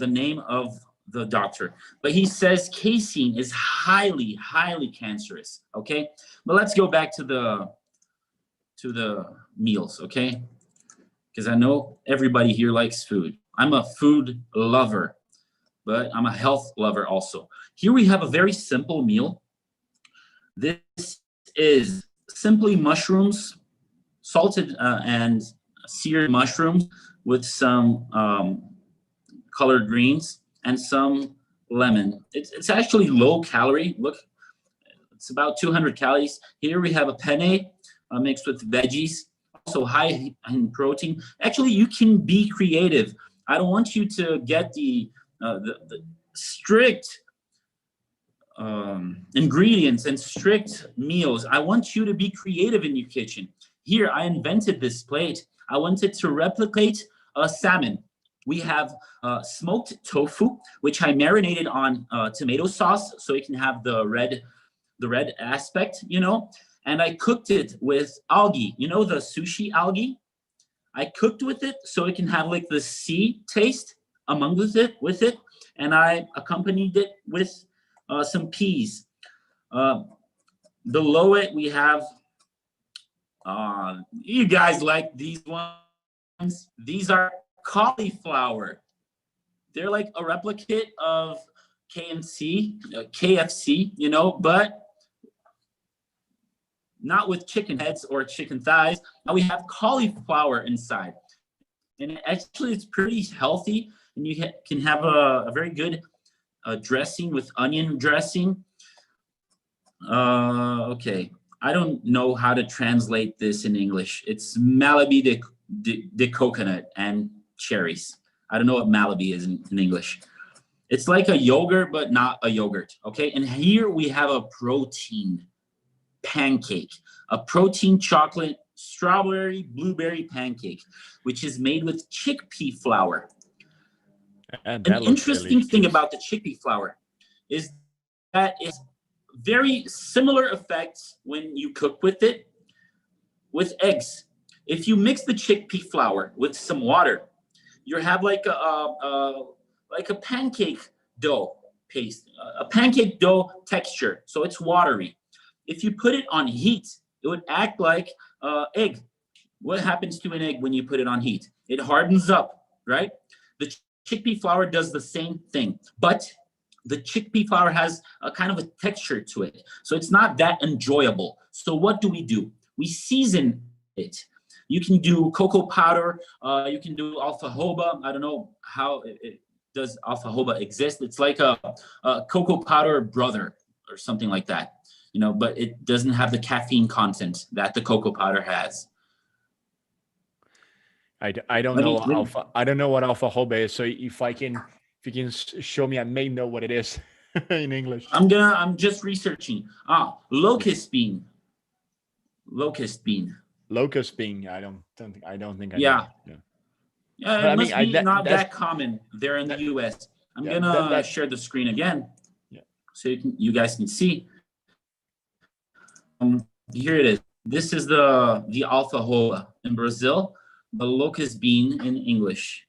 name of the doctor. But he says casein is highly, highly cancerous, okay? But let's go back to the meals, okay? Because I know everybody here likes food. I'm a food lover, but I'm a health lover also. Here we have a very simple meal. This is simply mushrooms, salted and seared mushrooms with some colored greens and some lemon. It's actually low calorie. Look, it's about 200 calories. Here we have a penne mixed with veggies, also high in protein. Actually, you can be creative. I don't want you to get the strict ingredients and strict meals. I want you to be creative in your kitchen. Here, I invented this plate. I wanted to replicate a salmon. We have smoked tofu, which I marinated on tomato sauce so it can have the red aspect, you know. And I cooked it with algae, you know, the sushi algae. I cooked with it so it can have like the sea taste among with it, and I accompanied it with some peas. Below it, we have. You guys like these ones? These are cauliflower. They're like a replicate of KFC, you know, but not with chicken heads or chicken thighs. Now we have cauliflower inside. And actually, it's pretty healthy. And you can have a very good dressing with onion dressing. Okay. I don't know how to translate this in English. It's Malabi de coconut and cherries. I don't know what Malabi is in English. It's like a yogurt, but not a yogurt. Okay. And here we have a protein pancake, a protein chocolate strawberry blueberry pancake, which is made with chickpea flour. And an interesting thing about the chickpea flour is that it's very similar effects when you cook with it with eggs. If you mix the chickpea flour with some water, you have like a pancake dough paste, a pancake dough texture. So it's watery. If you put it on heat, it would act like egg. What happens to an egg when you put it on heat? It hardens up, right? The chickpea flour does the same thing, but the chickpea flour has a kind of a texture to it. So it's not that enjoyable. So what do? We season it. You can do cocoa powder. You can do alfajoba. I don't know how does alfajoba exist. It's like a cocoa powder brother or something like that, you know, but it doesn't have the caffeine content that the cocoa powder has. I don't know I don't know what alfajoba is. So if you can show me, I may know what it is in English. I'm just researching. Locust bean. Locust bean. Locust bean. I don't think I know. Yeah, it must be not that common there in the US. I'm gonna share the screen again, so you guys can see. Here it is. This is the alfajoba in Brazil, the locust bean in English.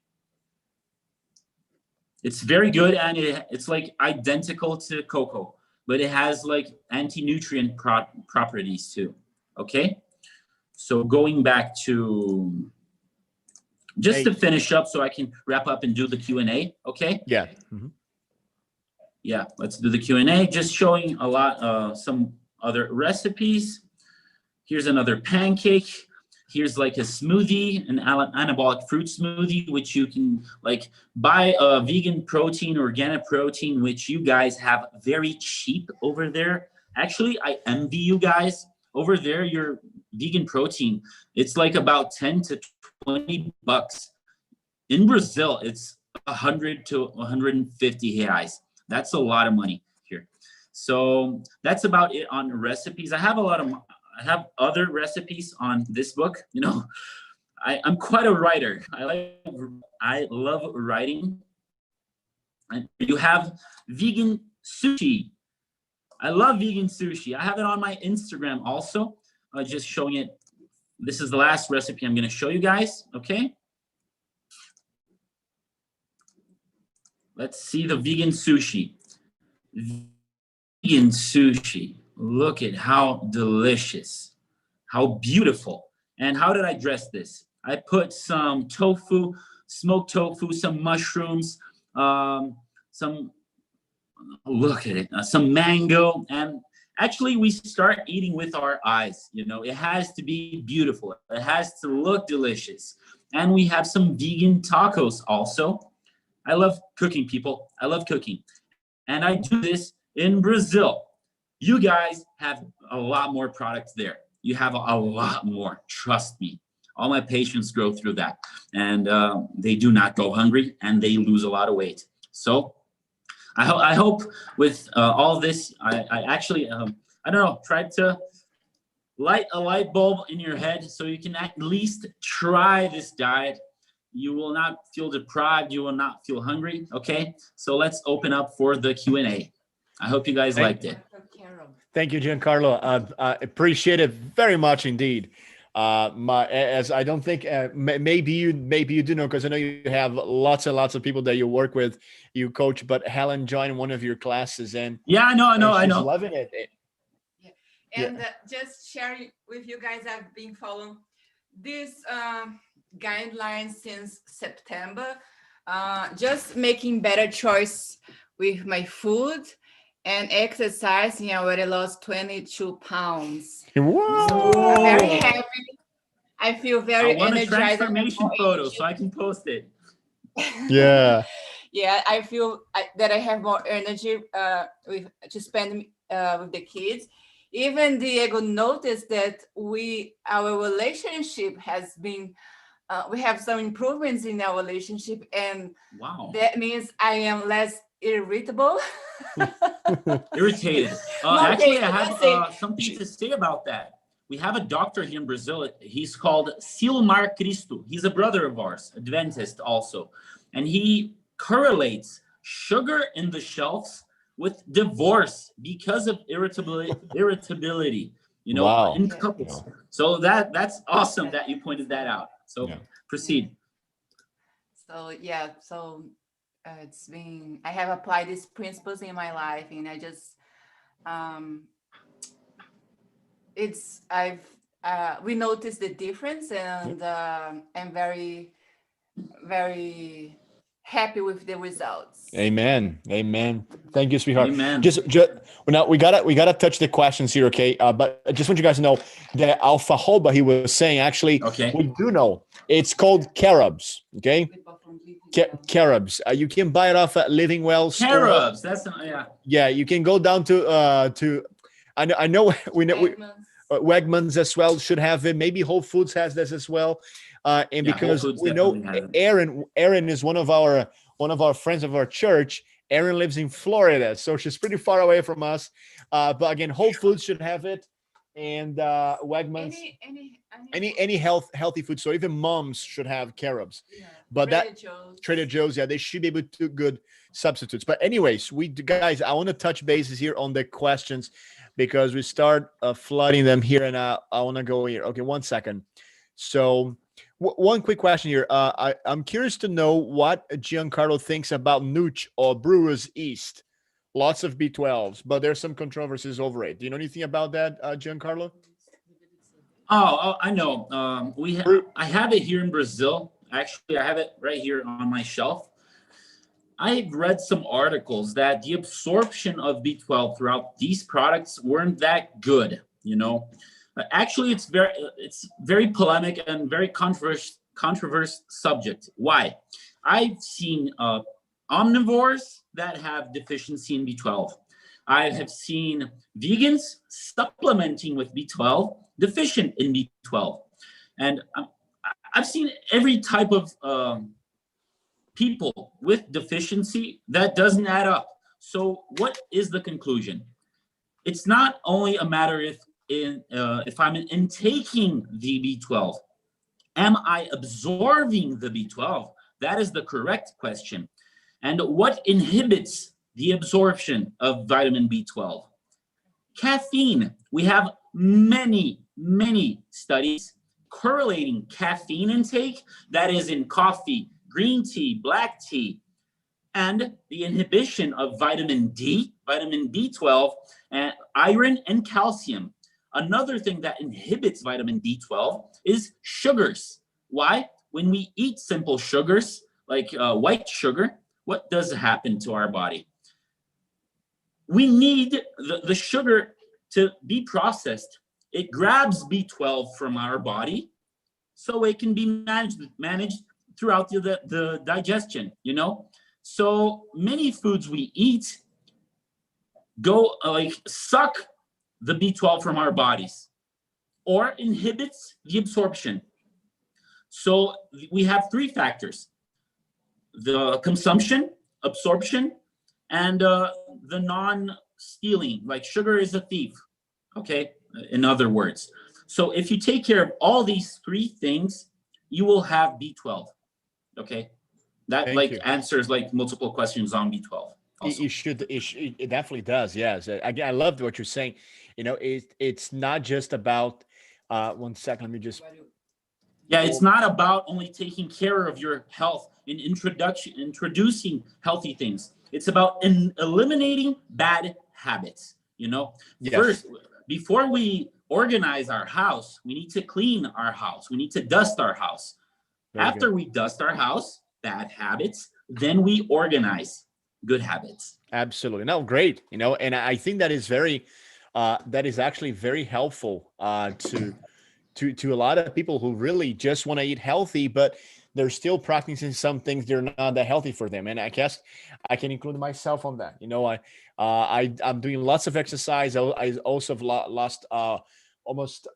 It's very good, and it's like identical to cocoa, but it has like anti-nutrient properties too. Okay, so going back to just to finish up, so I can wrap up and do the Q&A. Okay. Yeah. Yeah. Let's do the Q&A. Just showing a lot, some other recipes. Here's another pancake. Here's like a smoothie, an anabolic fruit smoothie, which you can like buy a vegan protein, organic protein, which you guys have very cheap over there. Actually, I envy you guys over there. Your vegan protein, it's like about 10 to 20 bucks. In Brazil, it's 100 to 150 reais. That's a lot of money here. So that's about it on recipes. I have other recipes on this book. You know, I'm quite a writer. I love writing. And you have vegan sushi. I love vegan sushi. I have it on my Instagram also. Just showing it. This is the last recipe I'm going to show you guys. Okay. Let's see the vegan sushi. Vegan sushi. Look at how delicious, how beautiful. And how did I dress this? I put some tofu, smoked tofu, some mushrooms, some, look at it, some mango. And actually we start eating with our eyes. You know, it has to be beautiful. It has to look delicious. And we have some vegan tacos also. I love cooking, people. I love cooking. And I do this in Brazil. You guys have a lot more products there. You have a lot more, trust me. All my patients go through that, and they do not go hungry, and they lose a lot of weight. So I hope with all this, I actually, I don't know, tried to light a light bulb in your head so you can at least try this diet. You will not feel deprived. You will not feel hungry, okay? So let's open up for the Q&A. I hope you guys liked it. Thank you, Giancarlo. I appreciate it very much indeed. As I don't think maybe you do know, because I know you have lots and lots of people that you work with, you coach. But Helen joined one of your classes, and yeah, I know. She's loving it. Yeah. And just sharing with you guys, I've been following this guidelines since September. Just making better choice with my food And exercising, I already lost 22 pounds. Whoa. I'm very Whoa. happy. I feel I very want a energized. I have transformation more photo energy. so I can post it. Yeah. Yeah, I feel that I have more energy to spend with the kids. Even Diego noticed that our relationship has been we have some improvements in our relationship, and Wow. that means I am less irritable. Irritated. Actually, Motivated, I let's say. have something to say about that. We have a doctor here in Brazil. He's called Silmar Cristo. He's a brother of ours, Adventist also. And he correlates sugar in the shelves with divorce because of irritability, you know, Wow. in couples. So that's awesome that you pointed that out. So Yeah. proceed. So yeah, so it's been I have applied these principles in my life, and I just it's I've we noticed the difference, and I'm very happy with the results. Amen. Amen. Thank you, sweetheart. Amen. Just now we gotta touch the questions here, okay? But I just want you guys to know that alfajoba he was saying actually Okay. we do know it's called carobs, okay? Carobs. You can buy it off at Living Well store. Carobs. That's yeah. Yeah, you can go down to I know we know Wegmans as well should have it. Maybe Whole Foods has this as well. And Yeah, because Whole Foods we know definitely has it. Aaron is one of our friends of our church. Aaron lives in Florida, so she's pretty far away from us. But again, Whole Foods should have it, and Wegmans, any healthy food. So even moms should have carobs. Yeah. But Trader Joe's, yeah, they should be able to do good substitutes. But anyways, guys, I want to touch bases here on the questions because we start flooding them here, and I want to go here. Okay, 1 second. So one quick question here. I'm curious to know what Giancarlo thinks about Nooch or Brewer's Yeast. Lots of B12s, but there's some controversies over it. Do you know anything about that, Giancarlo? Oh, I know. I have it here in Brazil. Actually, I have it right here on my shelf. I've read some articles that the absorption of B12 throughout these products weren't that good. You know, actually, it's very polemic and very controversial subject. Why? I've seen omnivores that have deficiency in B12. I have seen vegans supplementing with B12 deficient in B12, and I've seen every type of people with deficiency that doesn't add up. So what is the conclusion? It's not only a matter if I'm intaking the B12. Am I absorbing the B12? That is the correct question. And what inhibits the absorption of vitamin B12? Caffeine. We have many studies correlating caffeine intake, that is in coffee, green tea, black tea, and the inhibition of vitamin D, vitamin B12, and iron and calcium. Another thing that inhibits vitamin B12 is sugars. Why? When we eat simple sugars, like white sugar, what does happen to our body? We need the sugar to be processed. It grabs B12 from our body so it can be managed throughout the digestion, you know? So many foods we eat go suck the B12 from our bodies or inhibits the absorption. So we have three factors: the consumption, absorption, and the non-stealing. Like sugar is a thief, okay? In other words. So if you take care of all these three things, you will have B12, okay? That answers like multiple questions on B12. It definitely does. Yes. Again, I loved what you're saying. You know, it's not just about 1 second. Let me just. Yeah, it's not about only taking care of your health and introducing healthy things. It's about eliminating bad habits. You know, yes. First, before we organize our house, we need to clean our house. We need to dust our house. After we dust our house, bad habits, then we organize. good habits. Absolutely. No, great. And I think that is that is actually very helpful to a lot of people who really just want to eat healthy, but they're still practicing some things they're not that healthy for them. And I guess I can include myself on that. I'm doing lots of exercise. I also have lost almost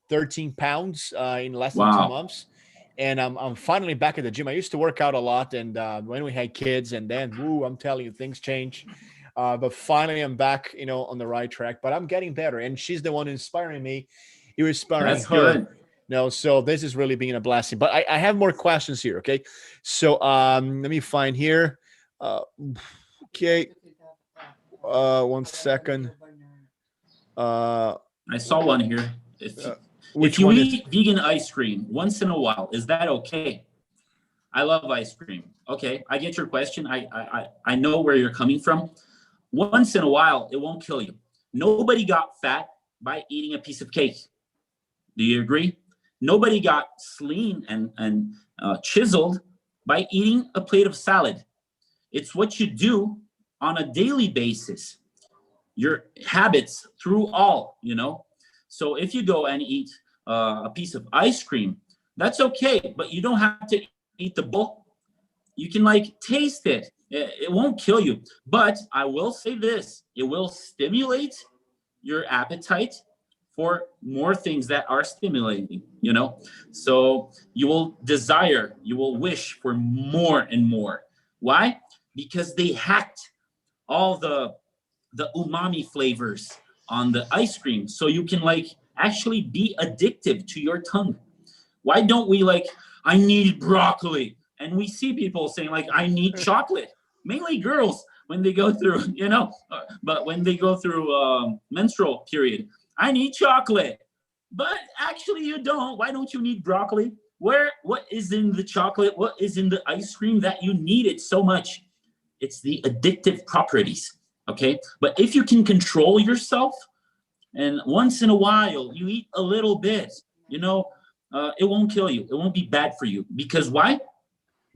13 pounds in less than 2 months. And I'm finally back at the gym. I used to work out a lot, and when we had kids, and then, I'm telling you, things change. But finally, I'm back, on the right track. But I'm getting better, and she's the one inspiring me. You're inspiring That's her. good. No, so this is really being a blessing. But I have more questions here. Okay, so let me find here. Okay, 1 second. I saw one here. Which If you one eat vegan ice cream once in a while, is that okay? I love ice cream. Okay, I get your question. I know where you're coming from. Once in a while, it won't kill you. Nobody got fat by eating a piece of cake. Do you agree? Nobody got lean and chiseled by eating a plate of salad. It's what you do on a daily basis. Your habits through all, So if you go and eat a piece of ice cream, that's okay, but you don't have to eat the bowl. You can taste it. It won't kill you. But I will say this, it will stimulate your appetite for more things that are stimulating, So you will wish for more and more. Why? Because they hacked all the umami flavors on the ice cream, so you can actually be addictive to your tongue. Why don't we I need broccoli, and we see people saying I need chocolate, mainly girls when they go through but when they go through menstrual period, I need chocolate. But actually you don't. Why don't you need broccoli? What is in the chocolate? What is in the ice cream that you need it so much? It's the addictive properties. Okay, but if you can control yourself, and once in a while you eat a little bit, it won't kill you. It won't be bad for you. Because why?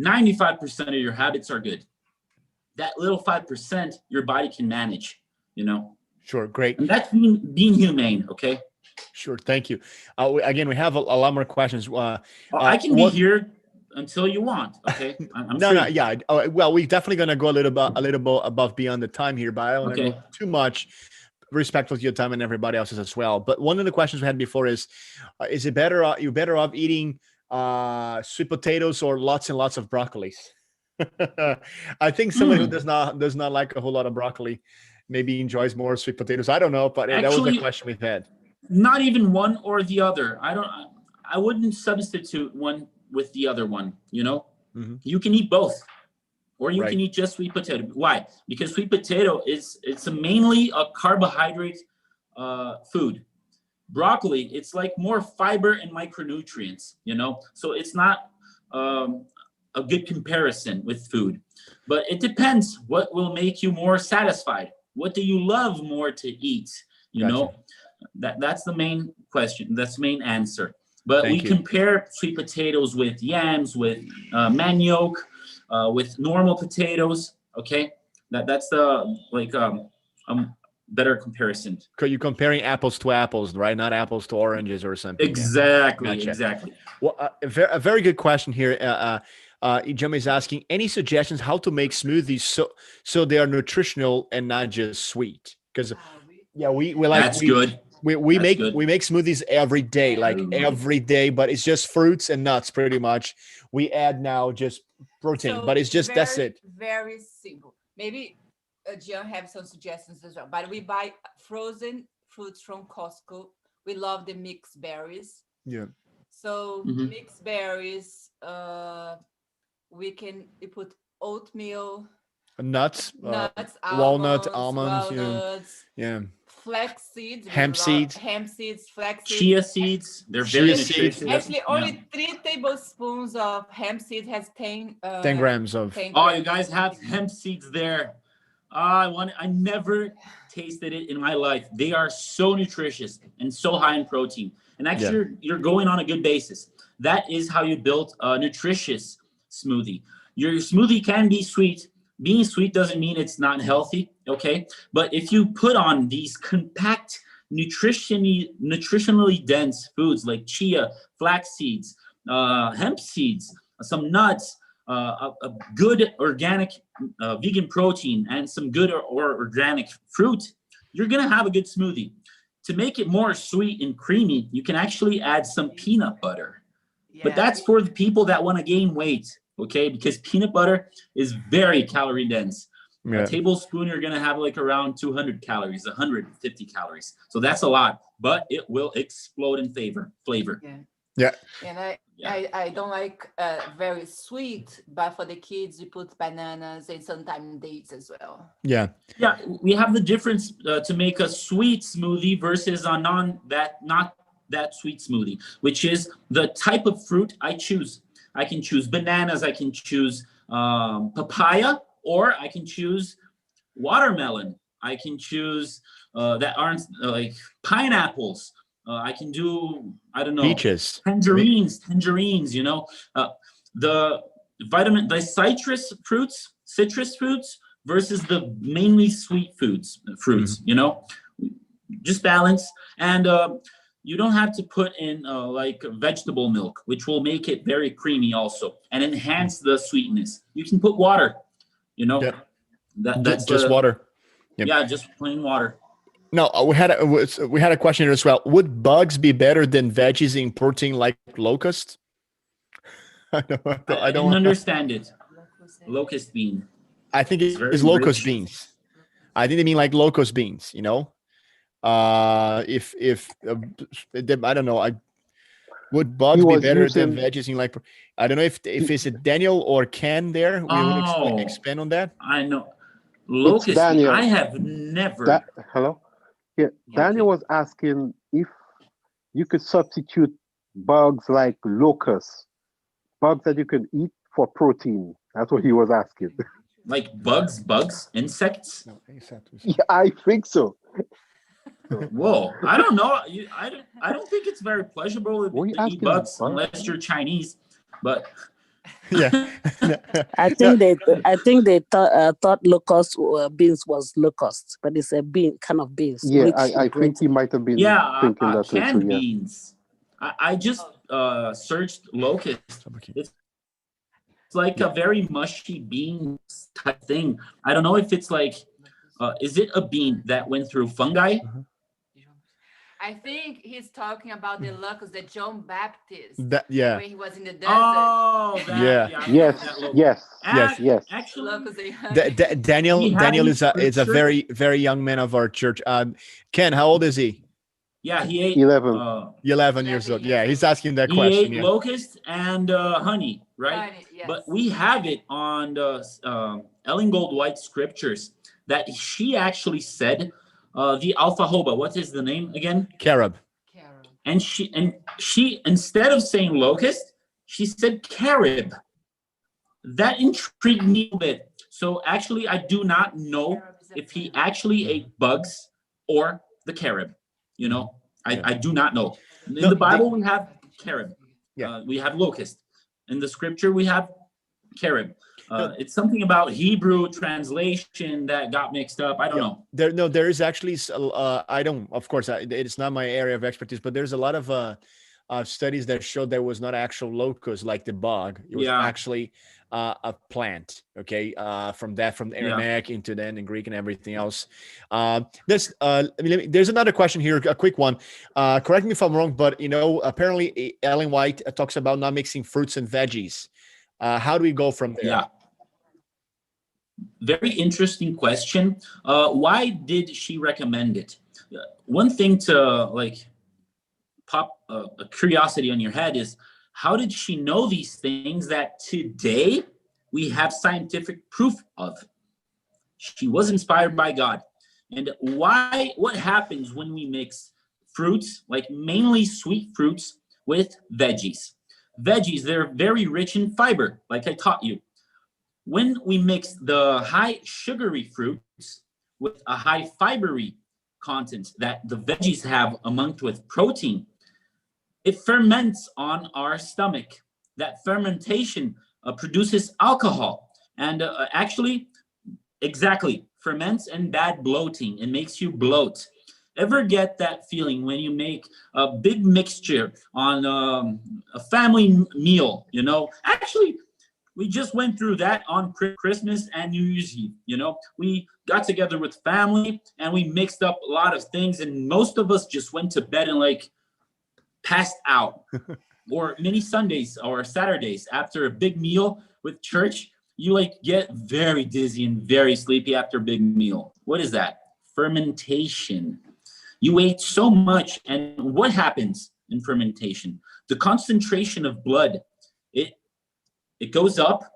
95% of your habits are good. That little 5% your body can manage. Sure, great. And that's being humane. Okay. Sure, thank you. Again, we have a lot more questions. I can be here until you want. Okay. I'm no, yeah. Well, we're definitely gonna go a little bit above beyond the time here, but I don't want to go too much. Respectful to your time and everybody else's as well. But one of the questions we had before is it better? You better off eating sweet potatoes or lots and lots of broccolis? I think somebody who does not like a whole lot of broccoli maybe enjoys more sweet potatoes. I don't know, but actually, that was the question we've had. Not even one or the other. I wouldn't substitute one with the other one. Mm-hmm. You can eat both, or you can eat just sweet potato. Why? Because sweet potato it's mainly a carbohydrate food. Broccoli, it's more fiber and micronutrients. So it's not a good comparison with food. But it depends. What will make you more satisfied? What do you love more to eat? That's the main question. That's the main answer. But we compare sweet potatoes with yams, with manioc, with normal potatoes. Okay, that's the better comparison. You're comparing apples to apples, right? Not apples to oranges or something. Exactly. Gotcha. Exactly. Well, a very good question here. Ijama is asking, any suggestions how to make smoothies so they are nutritional and not just sweet? Because we like that's good. We make smoothies every day, every day, but it's just fruits and nuts pretty much. We add now just protein, but it's just that's it. Very simple. Maybe Gian have some suggestions as well, but we buy frozen fruits from Costco. We love the mixed berries. Yeah. So mixed berries, we put oatmeal, nuts, walnuts, almonds, yeah. Flax seeds, hemp seeds, flax seeds, chia seeds. They're very nutritious. Actually, only 3 tablespoons of hemp seeds has 10 grams of. 10 grams. You guys have hemp seeds there. I never tasted it in my life. They are so nutritious and so high in protein. And actually, you're going on a good basis. That is how you build a nutritious smoothie. Your smoothie can be sweet, being sweet doesn't mean it's not healthy, okay? But if you put on these compact, nutritionally dense foods like chia, flax seeds, hemp seeds, some nuts, a good organic vegan protein, and some good or organic fruit, you're gonna have a good smoothie. To make it more sweet and creamy, you can actually add some peanut butter. But that's for the people that want to gain weight, okay? Because peanut butter is very calorie dense. A tablespoon, you're going to have like around 200 calories, 150 calories. So that's a lot, but it will explode in flavor. Yeah. And I don't like very sweet, but for the kids, you put bananas and sometimes dates as well. Yeah. Yeah, we have the difference to make a sweet smoothie versus a not that sweet smoothie, which is the type of fruit I choose. I can choose bananas, I can choose papaya, or I can choose watermelon. I can choose that aren't like pineapples. I can do, I don't know, Peaches, tangerines, you know, the citrus fruits versus the mainly sweet fruits, you know, just balance. And you don't have to put in like vegetable milk, which will make it very creamy also and enhance the sweetness. You can put water, you know, that's just water. Yep. Yeah, just plain water. No, we had a question here as well. Would bugs be better than veggies in protein like locusts? I don't understand it. Locust bean. I think it's locust beans. I think they mean like locust beans, you know? If I don't know, would bugs be better than veggies in like, I don't know if it's a Daniel or Ken there. We will expand on that. I know. Locust, Daniel. I have never. Hello? Yeah, Daniel was asking if you could substitute bugs like locusts, bugs that you can eat for protein. That's what he was asking. Like bugs, insects? No, yeah, I think so. Whoa, I don't know. I don't think it's very pleasurable to eat bugs unless you're Chinese. But yeah, I think they thought locust beans was locust, but it's a kind of beans. Yeah, I think he might have been thinking that canned beans. I just searched locust. It's like a very mushy bean type thing. I don't know if it's like, is it a bean that went through fungi? I think he's talking about the locust that John Baptist. When he was in the desert. Oh, yes. Actually, Daniel is a very, very young man of our church. Ken, how old is he? Yeah, he ate 11 years old. Yeah, he's asking that question. He ate locust and honey, right? Honey, yes. But we have it on the Ellen Goldwhite scriptures that she actually said the alfahoba. What is the name again? Carob. And she instead of saying locust, she said carob. That intrigued me a bit. So actually, I do not know if he actually ate bugs or the carob. You know, I do not know. In the Bible, we have carob. We have locust. In the scripture, we have carob. It's something about Hebrew translation that got mixed up. I don't know. There is actually, of course, it's not my area of expertise, but there's a lot of studies that showed there was not actual locust like the bug. It was actually a plant, okay, from Aramaic into then in Greek and everything else. There's another question here, a quick one. Correct me if I'm wrong, but, apparently Ellen White talks about not mixing fruits and veggies. How do we go from there? Yeah. Very interesting question. Why did she recommend it? One thing to pop a curiosity on your head is, how did she know these things that today we have scientific proof of? She was inspired by God. And what happens when we mix fruits, like mainly sweet fruits, with veggies? Veggies, they're very rich in fiber, like I taught you. When we mix the high sugary fruits with a high fibery content that the veggies have amongst with protein, it ferments on our stomach. That fermentation produces alcohol. And actually, Exactly. Ferments and bad bloating. It makes you bloat. Ever get that feeling when you make a big mixture on a family meal? You know, actually, we just went through that on Christmas and New Year's Eve. You know, we got together with family and we mixed up a lot of things, and most of us just went to bed and like passed out. Or many Sundays or Saturdays after a big meal with church, you like get very dizzy and very sleepy after a big meal. What is that? Fermentation. You ate so much, and what happens in fermentation? The concentration of blood, it goes up,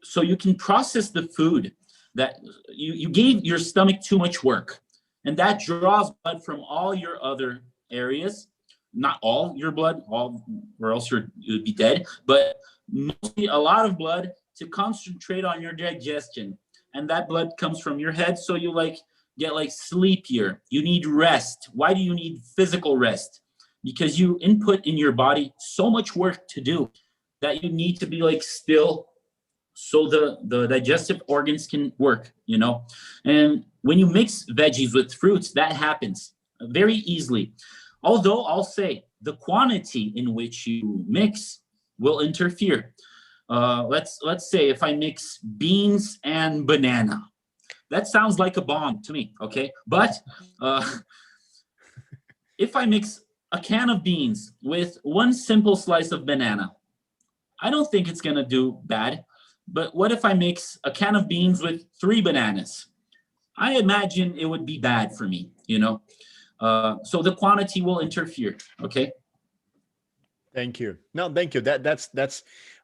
so you can process the food that you gave your stomach too much work, and that draws blood from all your other areas. Not all your blood, all, or else you would be dead, but mostly a lot of blood to concentrate on your digestion, and that blood comes from your head, so you like get like sleepier. You need rest. Why do you need physical rest? Because you input in your body so much work to do that you need to be like still, so the digestive organs can work, you know. And when you mix veggies with fruits, that happens very easily. Although I'll say the quantity in which you mix will interfere. Let's say if I mix beans and banana, that sounds like a bomb to me, okay? But if I mix a can of beans with one simple slice of banana, I don't think it's gonna do bad. But what if I mix a can of beans with 3 bananas? I imagine it would be bad for me, you know? So the quantity will interfere, okay? Thank you. No, thank you. That's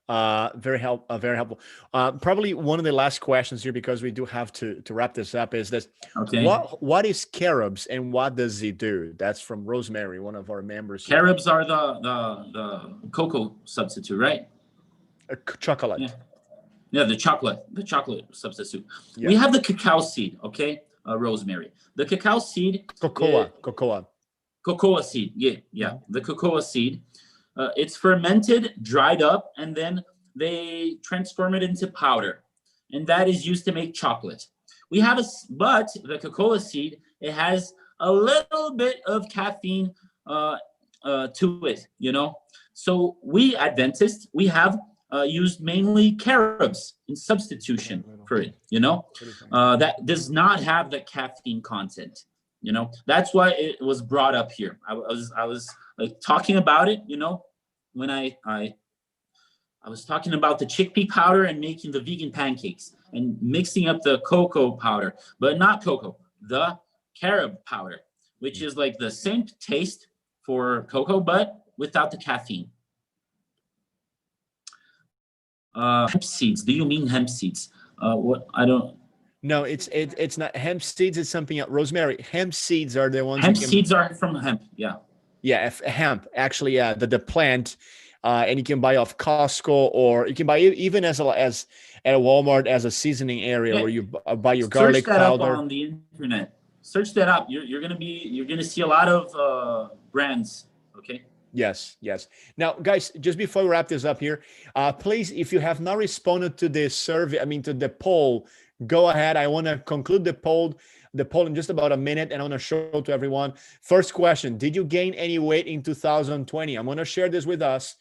very helpful. Probably one of the last questions here, because we do have to wrap this up, is this: Okay. what is carobs and what does it do? That's from Rosemary, one of our members here. Carobs are the cocoa substitute, right? Chocolate. Yeah, the chocolate substitute. Yeah. We have the cacao seed, okay? Rosemary. The cacao seed. Cocoa seed. Yeah. The cocoa seed. It's fermented, dried up, and then they transform it into powder, and that is used to make chocolate. But the cocoa seed, it has a little bit of caffeine to it, you know. So we Adventists, we have used mainly carobs in substitution for it, you know. That does not have the caffeine content, you know. That's why it was brought up here. I was like talking about it, you know, when I was talking about the chickpea powder and making the vegan pancakes and mixing up the cocoa powder, but not cocoa, the carob powder, which is like the same taste for cocoa, but without the caffeine. Hemp seeds. Do you mean hemp seeds? What I don't. No, it's not hemp seeds. It's something else. Rosemary, hemp seeds are the ones. Hemp seeds are from hemp. Yeah. Yeah, hemp. Actually, yeah, the plant, and you can buy off Costco, or you can buy even as at a Walmart as a seasoning area, where you buy your garlic powder. Search that up on the internet. Search that up. You're gonna see a lot of brands. Okay. Yes. Now, guys, just before we wrap this up here, please, if you have not responded to this survey, to the poll, go ahead. I want to conclude the poll in just about a minute, and I want to show to everyone. First question: did you gain any weight in 2020? I'm going to share this with us.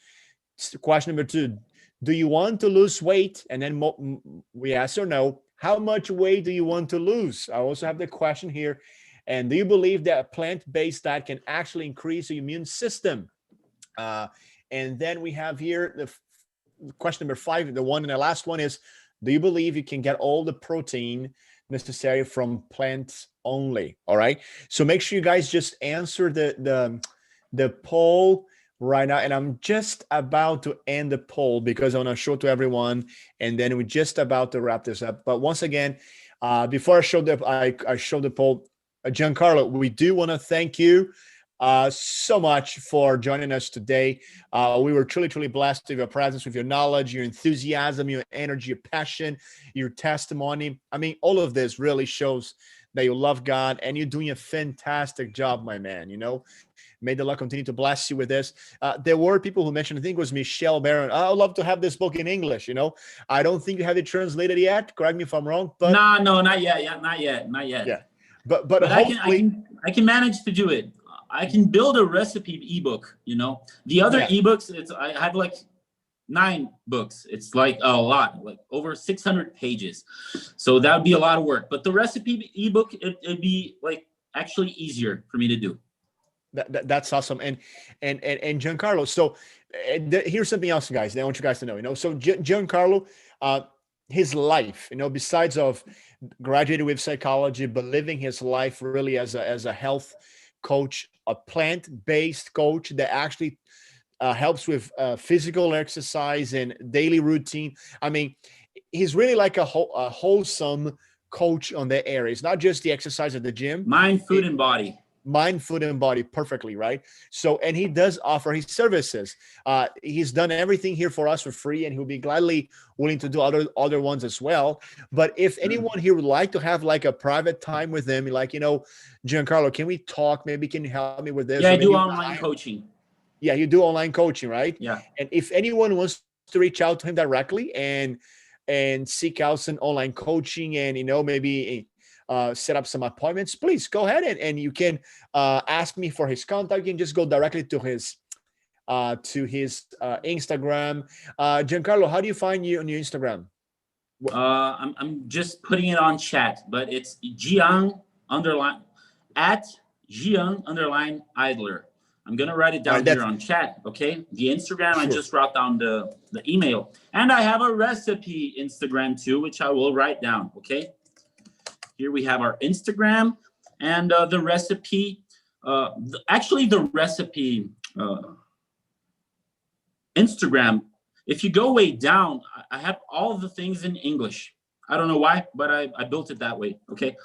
Question number 2: do you want to lose weight? And then we yes or no. How much weight do you want to lose? I also have the question here. And do you believe that a plant-based diet can actually increase your immune system? And then we have here the question number 5. The one and the last one is: do you believe you can get all the protein necessary from plants only? All right. So make sure you guys just answer the poll right now. And I'm just about to end the poll because I want to show to everyone, and then we're just about to wrap this up. But once again, before I show the poll, Giancarlo, we do want to thank you so much for joining us today. We were truly blessed with your presence, with your knowledge, your enthusiasm, your energy, your passion, your testimony. All of this really shows that you love God, and you're doing a fantastic job, my man. You know, may the Lord continue to bless you with this. There were people who mentioned, I think it was Michelle Barron, I would love to have this book in English. You know, I don't think you have it translated yet. Correct me if I'm wrong, but no, not yet. Yeah, not yet. yeah, but I hopefully, I can manage to do it. I can build a recipe ebook. You know, the other yeah. ebooks, I have like 9 books. It's like a lot, like over 600 pages. So that would be a lot of work. But the recipe ebook, it'd be like actually easier for me to do. That's awesome. And Giancarlo, so here's something else, guys, that I want you guys to know. You know, so Giancarlo, his life, you know, besides of graduated with psychology, but living his life really as a health coach, a plant-based coach that actually helps with physical exercise and daily routine. I mean, he's really like a wholesome coach on that area. It's not just the exercise at the gym. Mind, food, and body. Mind, food, and body, perfectly, right? So, and he does offer his services. He's done everything here for us for free, and he'll be gladly willing to do other ones as well. But if anyone here would like to have like a private time with him, like, you know, Giancarlo, can we talk? Maybe can you help me with this? Yeah, Or I do maybe online coaching. Yeah, you do online coaching, right? Yeah. And if anyone wants to reach out to him directly and seek out some online coaching, and, you know, maybe set up some appointments, please go ahead and you can ask me for his contact. You can just go directly to his Instagram. Giancarlo, how do you find you on your Instagram? I'm just putting it on chat, but it's Jiang _ Idler. I'm gonna write it down here on chat, okay? The Instagram, sure. I just wrote down the email. And I have a recipe Instagram too, which I will write down, okay? Here we have our Instagram and the recipe. Actually, the recipe Instagram, if you go way down, I have all of the things in English. I don't know why, but I built it that way, okay?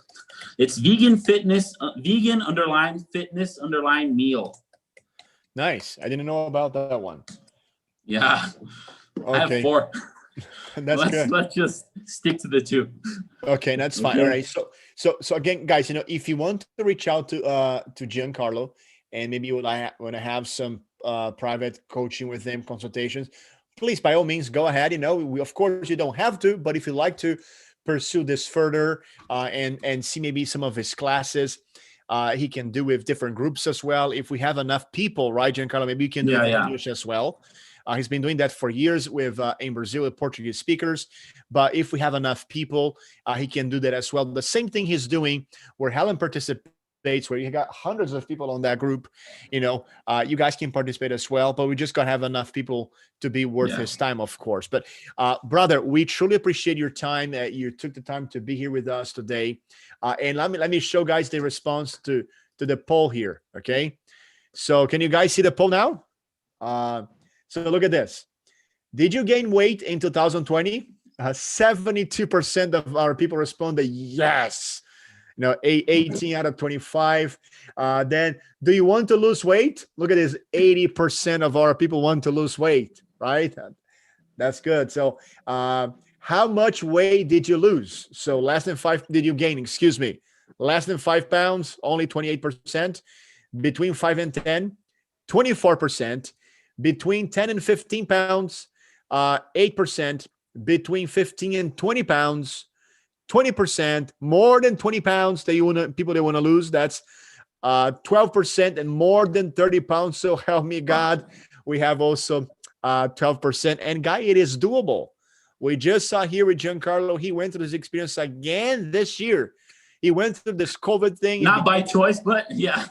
It's vegan fitness, vegan _ fitness _ meal. Nice. I didn't know about that one. Yeah. Okay. I have 4. That's good. Let's just stick to the 2. Okay, that's fine. Okay. All right. So again, guys, you know, if you want to reach out to Giancarlo, and maybe you want to have some private coaching with him, consultations, please, by all means, go ahead. You know, of course, you don't have to, but if you'd like to pursue this further and see maybe some of his classes, he can do with different groups as well. If we have enough people, right, Giancarlo, maybe you can do it in English as well. He's been doing that for years in Brazil with Portuguese speakers. But if we have enough people, he can do that as well. The same thing he's doing where Helen participates, where you got hundreds of people on that group. You know, you guys can participate as well. But we just got to have enough people to be worth his time, of course. But brother, we truly appreciate your time. You took the time to be here with us today. And let me show guys the response to the poll here. Okay. So can you guys see the poll now? So look at this. Did you gain weight in 2020? 72% of our people responded yes. You know, 18 out of 25. Then, do you want to lose weight? Look at this. 80% of our people want to lose weight, right? That's good. So, how much weight did you lose? So less than 5, did you gain? Excuse me. Less than 5 pounds, only 28%. Between 5 and 10, 24%. Between 10 and 15 pounds, 8%. Between 15 and 20 pounds, 20%. More than 20 pounds that people that want to lose, that's 12%, and more than 30 pounds. So help me God, we have also 12%. And guy, it is doable. We just saw here with Giancarlo, he went through this experience again this year. He went through this COVID thing. Not by choice, but yeah.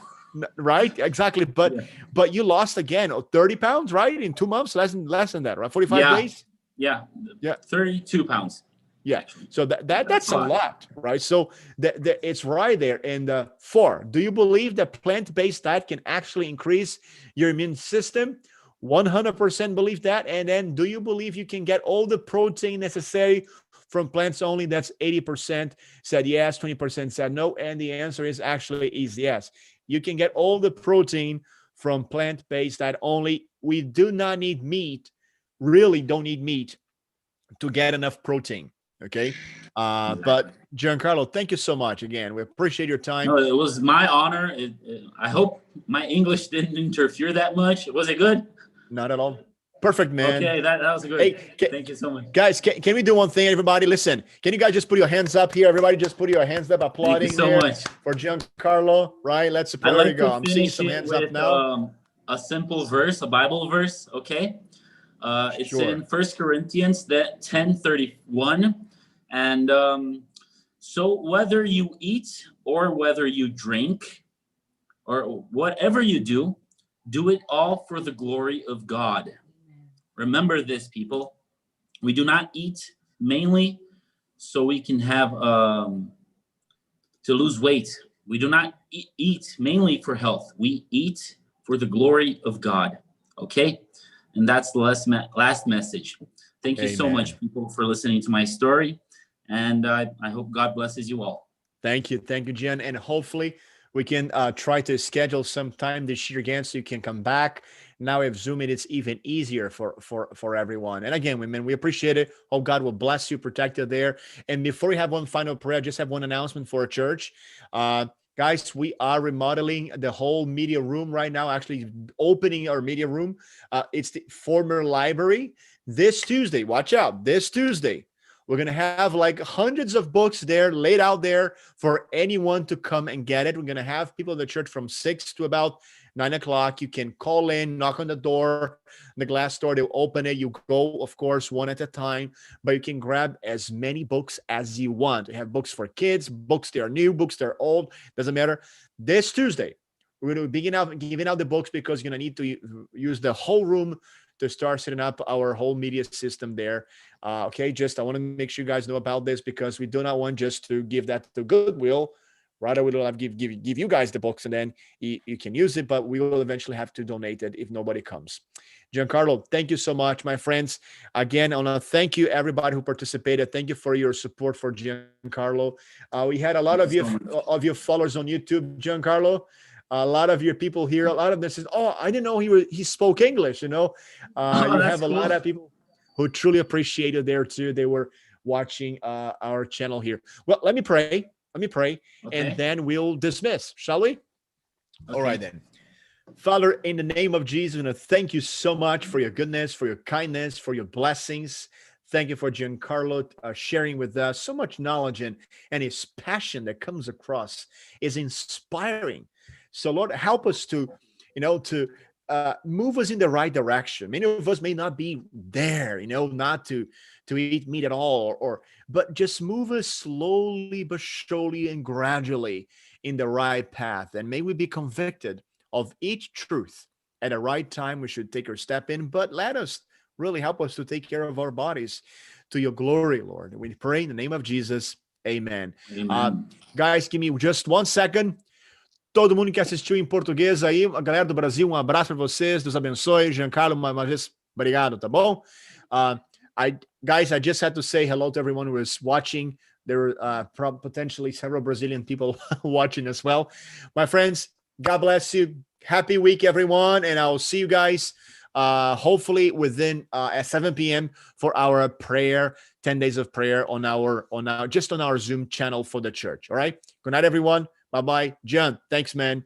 Right, exactly. But you lost again 30 pounds, right? In 2 months, less than that, right? 45 days. Yeah. 32 pounds. Yeah. So that's a lot, right? So it's right there. And 4, do you believe that plant-based diet can actually increase your immune system? 100% believe that. And then, do you believe you can get all the protein necessary from plants only? That's 80% said yes, 20% said no. And the answer is actually yes. You can get all the protein from plant-based diet only. We do not need meat, really don't need meat to get enough protein. Okay. But Giancarlo, thank you so much again. We appreciate your time. No, it was my honor. I hope my English didn't interfere that much. Was it good? Not at all. Perfect, man. Okay, that was good. Hey, Thank you so much. Guys, can we do one thing, everybody? Listen, can you guys just put your hands up here? Everybody just put your hands up, Thank you applauding so there much. for Giancarlo, right? Let's I support. There like you go. to I'm seeing finish some it hands up with now. a simple verse, a Bible verse. Okay, it's Sure. in 1 Corinthians that 10:31, and so whether you eat or whether you drink or whatever you do it all for the glory of God. Remember this, people. We do not eat mainly so we can have to lose weight. We do not eat mainly for health. We eat for the glory of God. Okay, and that's the last message. Thank you so Amen. much, people, for listening to my story, and I hope God blesses you all. Thank you, Jen, and hopefully we can try to schedule some time this year again so you can come back. Now with Zoom, it's even easier for everyone. And again, women, we appreciate it. Hope God will bless you, protect you there. And before we have one final prayer, I just have one announcement for a church. Guys, we are remodeling the whole media room right now, actually opening our media room. It's the former library. This Tuesday, watch out, this Tuesday, we're going to have like hundreds of books there laid out there for anyone to come and get it. We're going to have people in the church from 6 to about 9 o'clock. You can call in, knock on the door, the glass door, they'll open it. You go, of course, one at a time, but you can grab as many books as you want. We have books for kids, books that are new, books that are old, doesn't matter. This Tuesday, we're going to begin out giving out the books because you're going to need to use the whole room to start setting up our whole media system there. Okay, just I want to make sure you guys know about this because we do not want just to give that to Goodwill. Rather, we will have give you guys the books and then you can use it, but we will eventually have to donate it if nobody comes. Giancarlo, thank you so much, my friends. Again, I want to thank you, everybody who participated. Thank you for your support for Giancarlo. We had a lot of your followers on YouTube, Giancarlo. A lot of your people here, a lot of this is, oh, I didn't know he spoke English, you know. You have a lot of people who truly appreciate you there too. They were watching our channel here. Well, let me pray, Okay. and then we'll dismiss, shall we? Okay. All right, then. Father, in the name of Jesus, I thank you so much for your goodness, for your kindness, for your blessings. Thank you for Giancarlo sharing with us so much knowledge and his passion that comes across is inspiring. So, Lord, help us to move us in the right direction. Many of us may not be there, not to eat meat at all, but just move us slowly but surely and gradually in the right path. And may we be convicted of each truth at the right time. We should take our step in, but let us really help us to take care of our bodies to your glory, Lord. We pray in the name of Jesus. Amen. Guys, give me just 1 second. Todo mundo que assistiu em português aí, a galera do Brasil, um abraço para vocês, Deus abençoe. Giancarlo, uma vez, obrigado, tá bom? Guys, I just had to say hello to everyone who is watching. There are potentially several Brazilian people watching as well. My friends, God bless you. Happy week, everyone, and I'll see you guys hopefully within at 7 p.m. for our prayer, 10 days of prayer on our Zoom channel for the church. All right. Good night, everyone. Bye-bye. John, thanks, man.